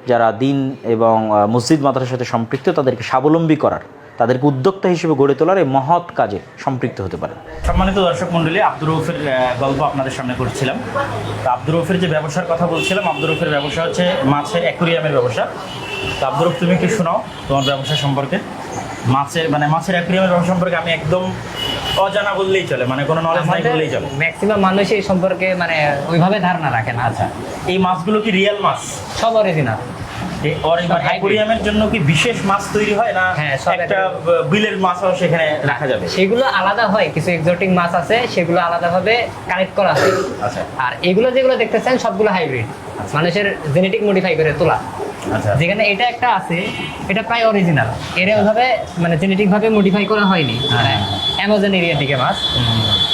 যারা দিন এবং মসজিদ মাদ্রাসার সাথে সম্পৃক্ত, তাদেরকে স্বাবলম্বী করার, তাদেরকে উদ্যোক্তা হিসেবে গড়ে তোলার এই মহৎ কাজে সম্পৃক্ত হতে পারেন। সম্মানিত দর্শক মণ্ডলী, আব্দুর রউফের গল্প আপনাদের সামনে করছিলাম। তো আব্দুর রউফের যে ব্যবসার কথা বলছিলাম, আব্দুর রউফের ব্যবসা হচ্ছে মাছের অ্যাকুরিয়ামের ব্যবসা। তো আব্দুর রউফ, তুমি একটু শোনাও তোমার ব্যবসা সম্পর্কে। মাছের অ্যাকুরিয়ামের ব্যবসা সম্পর্কে আমি একদম অজানা বললেই চলে, মানে কোনো নলেজ নাই বললেই চলে। ম্যাক্সিমাম মানুষ এই সম্পর্কে মানে ওইভাবে ধারণা রাখে না। আচ্ছা, এই মাছগুলো কি রিয়েল মাছ? সব অরিজিনাল। অ্যাকুরিয়ামের জন্য কি বিশেষ মাছ তৈরি হয় না হ্যাঁ, সব একটা বিলের মাছও সেখানে রাখা যাবে? সেগুলো আলাদা হয়, কিছু এক্সোটিক মাছ আছে সেগুলো আলাদাভাবে কালেক্ট করা আছে। আচ্ছা আর এগুলো যেগুলো দেখতেছেন সবগুলো হাইব্রিড, মানুষের জেনেটিক মডিফাই করে তোলা। আচ্ছা, যেখানে এটা একটা আছে, এটা প্রায় অরিজিনাল, এর ওইভাবে মানে জেনেটিক ভাবে মডিফাই করা হয়নি, মানে অ্যামাজন এরিয়ার দিকে মাছ।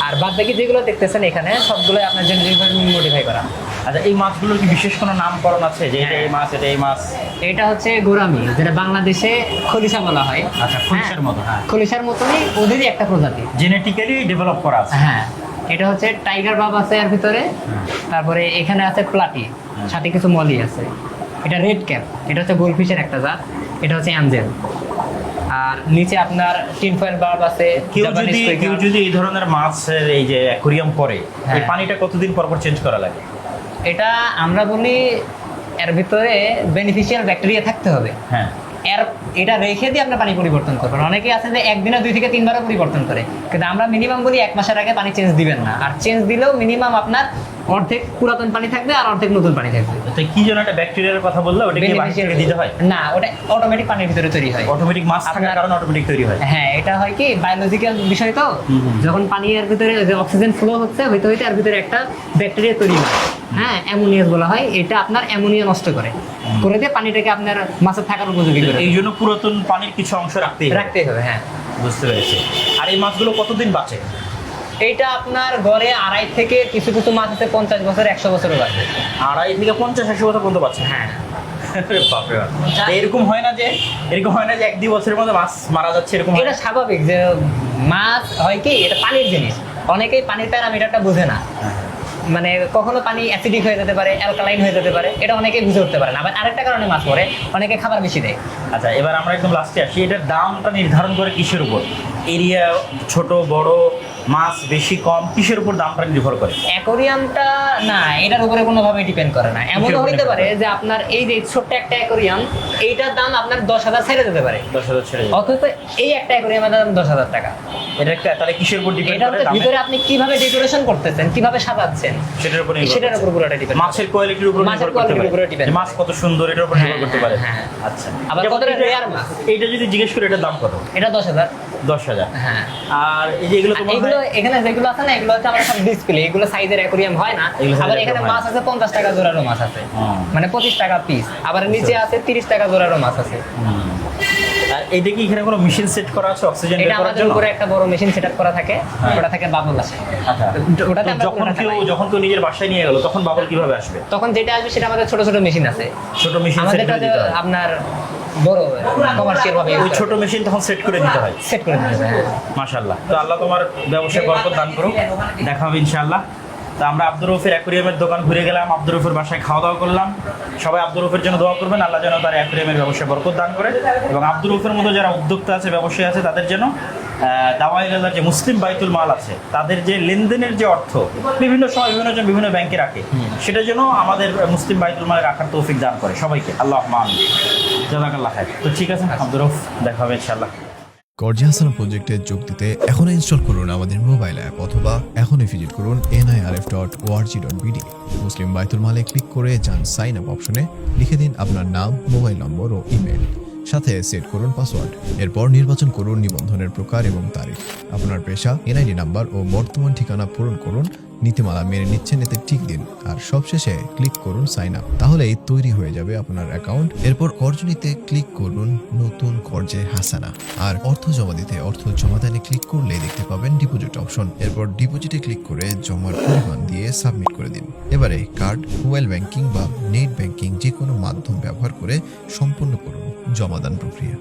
আর বাদ বাকি যেগুলো দেখতেছেন এখানে সবগুলো আপনার জেনেটিক ভাবে মডিফাই করা। আচ্ছা, এই মাছগুলোর কি বিশেষ কোনো নামকরণ আছে যে এটা এই মাছ, এটা এই মাছ? এটা হচ্ছে গোরামি, যেটা বাংলাদেশে খলিশা বলা হয়। আচ্ছা, খলিশার মতো। হ্যাঁ, খলিশার মতনই ওদেরই একটা প্রজাতি, জেনেটিক্যালি ডেভেলপ করা আছে। হ্যাঁ। এটা হচ্ছে টাইগার বাব আছে এর ভিতরে, তারপরে এখানে আছে প্লাটি, সাথে কিছু মলি আছে। এটা রেড ক্যাপ, এটা হচ্ছে গোল্ডফিশের একটা জাত, এটা হচ্ছে অ্যাঞ্জেল। আর নিচে আপনার টিনফয়েল বার্ব আছে। কেউ যদি এই ধরনের মাছের এই যে অ্যাকুরিয়াম করে, এই হ্যাঁ। পানিটা কতদিন পর পর চেঞ্জ করা লাগে? এটা আমরা বলি এর ভিতরে বেনিফিশিয়াল ব্যাকটেরিয়া থাকতে হবে। হ্যাঁ, এটা রেখে দিয়ে আপনার পানি পরিবর্তন করবেন। অনেকে আছে যে একদিনে 2 থেকে 3 বারও পরিবর্তন করে, কিন্তু আমরা মিনিমাম বলি 1 মাসের আগে পানি চেঞ্জ দিবেন না। আর চেঞ্জ দিলেও মিনিমাম আপনার অর্ধেক পুরাতন পানি থাকবে আর অর্ধেক নতুন পানি থাকবে। তো কি যেন একটা ব্যাকটেরিয়ার কথা বললো, ওটা কি বাইরে থেকে দিতে হয়? না, ওটা অটোমেটিক পানির ভিতরে তৈরি হয়। অটোমেটিক মাছ থাকার কারণে অটোমেটিক তৈরি হয়। হ্যাঁ, এটা হয় কি বায়োলজিক্যাল বিষয় তো, যখন পানির ভিতরে যে অক্সিজেন ফ্লো হচ্ছে হইতে হইতে এর ভিতরে একটা ব্যাকটেরিয়া তৈরি হয়, হ্যাঁ, অ্যামোনিয়াস বলা হয়। এটা আপনার অ্যামোনিয়া নষ্ট করে দিয়ে পানিটাকে আপনার মাছের থাকার উপযোগী করে। এই জন্য পুরাতন পানির কিছু অংশ রাখতেই হবে। হ্যাঁ, বুঝতে পেরেছি। আর এই মাছগুলো কতদিন বাঁচে? এইটা আপনার গড়ে 2.5 থেকে কিছু কিছু মাছ আছে 50 বছর 100 বছরও বাঁচে। 2.5 থেকে 50-100 বছর পর্যন্ত বাঁচে? হ্যাঁ। বাপরে বাপ। এরকম হয় না যে 1-2 বছরের মধ্যে মাছ মারা যাচ্ছে, এরকম এটা স্বাভাবিক। যে মাছ হয় কি, এটা পানির জিনিস, অনেকেই পানির প্যারামিটারটা বুঝে না। মানে কখনো পানি অ্যাসিডিক হয়ে যেতে পারে, অ্যালকালাইন হয়ে যেতে পারে, এটা অনেকেই বুঝে উঠতে পারে না। আবার আরেকটা কারণে মাছ মরে, অনেকে খাবার বেশি দেয়। আচ্ছা, এবার আমরা একদম লাস্টে আসি। এটার দামটা নির্ধারণ করে কিসের উপর? এরিয়া, ছোট বড়, মাছ বেশি কম, কিসের উপর দামটা নির্ভর করে? অ্যাকোরিয়ামটা না, এটার উপরে কোনোভাবে ডিপেন্ড করে না। এমনও হইতে পারে যে আপনার এই যে ছোট্ট একটা অ্যাকোরিয়াম, এইটার দাম আপনার 10,000 ছেড়ে যেতে পারে। 10,000 ছেড়ে যাবে। অথচ এই একটা অ্যাকোরিয়ামের দাম 10,000 টাকা। এটা একটা তাহলে কিসের উপর ডিপেন্ড এটা করে? হচ্ছে ভিতরে আপনি কিভাবে ডেকোরেশন করতেছেন, কিভাবে সাজাচ্ছেন, সেটার উপর পুরোটা ডিপেন্ড। মাছের কোয়ালিটির উপর নির্ভর করতে পারে। মাছ কত সুন্দর, এটার উপর নির্ভর করতে পারে। হ্যাঁ। আচ্ছা, আবার কত রেয়ার মাছ, এইটা যদি জিজ্ঞেস করি এটার দাম কত? এটা 10,000। 10,000। হ্যাঁ। আর এই যে এগুলো এগুলো এখানে যেগুলো আছে না, এগুলো হচ্ছে আমাদের সব ডিসপ্লে, এগুলো সাইজের অ্যাকোরিয়াম হয় না। আবার এখানে মাছ আছে 50 টাকা জোড়ারও মাছ আছে, মানে 25 টাকা পিস। আবার নিচে আছে 30 টাকা জোড়ারও মাছ আছে। আর এইটা কি এখানে কোনো মেশিন সেট করা আছে অক্সিজেন বের এটা করার আমাদের জন্য? উপরে একটা বড় মেশিন সেটআপ করা থাকে, ওটা থেকে বাবল আসে। আচ্ছা, ওটাতে আমরা যখন কেউ নিজের বাসায় নিয়ে গেল তখন বাবল কিভাবে আসবে? তখন যেটা আসবে সেটা আমাদের ছোট ছোট মেশিন আছে। ছোট মেশিন সেট আমাদের করে দিতে হয়? আপনার বড় কমার্শিয়াল ভাবে ওই ছোট মেশিন তখন সেট করে দিতে হয়? সেট করে দিতে হবে। মাশাআল্লাহ। তো আল্লাহ তোমার ব্যবসায় বরকত দান করুক। দেখা হবে ইনশাআল্লাহ। তো আমরা আব্দুর রউফের অ্যাকুরিয়ামের দোকান ঘুরে গেলাম, আব্দুর রউফের বাসায় খাওয়া দাওয়া করলাম। সবাই আব্দুর রউফের জন্য দোয়া করবেন, আল্লাহ যেন তার অ্যাকুরিয়ামের ব্যবসায় বরকত দান করে। এবং আব্দুর রউফের মতো যারা উদ্যোক্তা আছে, ব্যবসায়ী আছে, তাদের জন্য দাওয়াইলার যে মুসলিম বাইতুল মাল আছে, তাদের যে লেনদেনের যে অর্থ বিভিন্ন সময় বিভিন্নজন বিভিন্ন ব্যাংকে রাখে, সেটা যেন আমাদের মুসলিম বাইতুল মালে রাখার তৌফিক দান করে সবাইকে। আল্লাহ আমিন। জাযাকাল্লাহ খাইর। তো ঠিক আছে আব্দুর রউফ, দেখা হবে ইনশাআল্লাহ। গর্জিয়া হাসান প্রজেক্টে যোগ দিতে এখনই ইনস্টল করুন আমাদের মোবাইল অ্যাপ অথবা এখনই ভিজিট করুন nirf.org.bd। মুসলিম বাইতুল মালে ক্লিক করে যান সাইন আপ অপশনে, লিখে দিন আপনার নাম, মোবাইল নম্বর ও ইমেল, সাথে সেট করুন পাসওয়ার্ড। এরপর নির্বাচন করুন নিবন্ধনের প্রকার এবং তারিখ, আপনার পেশা, এনআইডি নাম্বার ও বর্তমান ঠিকানা পূরণ করুন। নীতিমালা মেনে নিচ্ছেন এতে টিক দিন, আর সবশেষে ক্লিক করুন সাইন আপ। তাহলেই তৈরি হয়ে যাবে আপনার অ্যাকাউন্ট। এরপর কর্জনিতে ক্লিক করুন নতুন কর্জে হাসানা, আর অর্থ জমা দিতে অর্থ জমা দানে ক্লিক করলে দেখতে পাবেন ডিপোজিট অপশন। এরপর ডিপোজিটে ক্লিক করে জমার পরিমাণ দিয়ে সাবমিট করে দিন। এবারে কার্ড, মোবাইল ব্যাংকিং বা নেট ব্যাংকিং যে কোনো মাধ্যম ব্যবহার করে সম্পূর্ণ করুন জমাদান প্রক্রিয়া।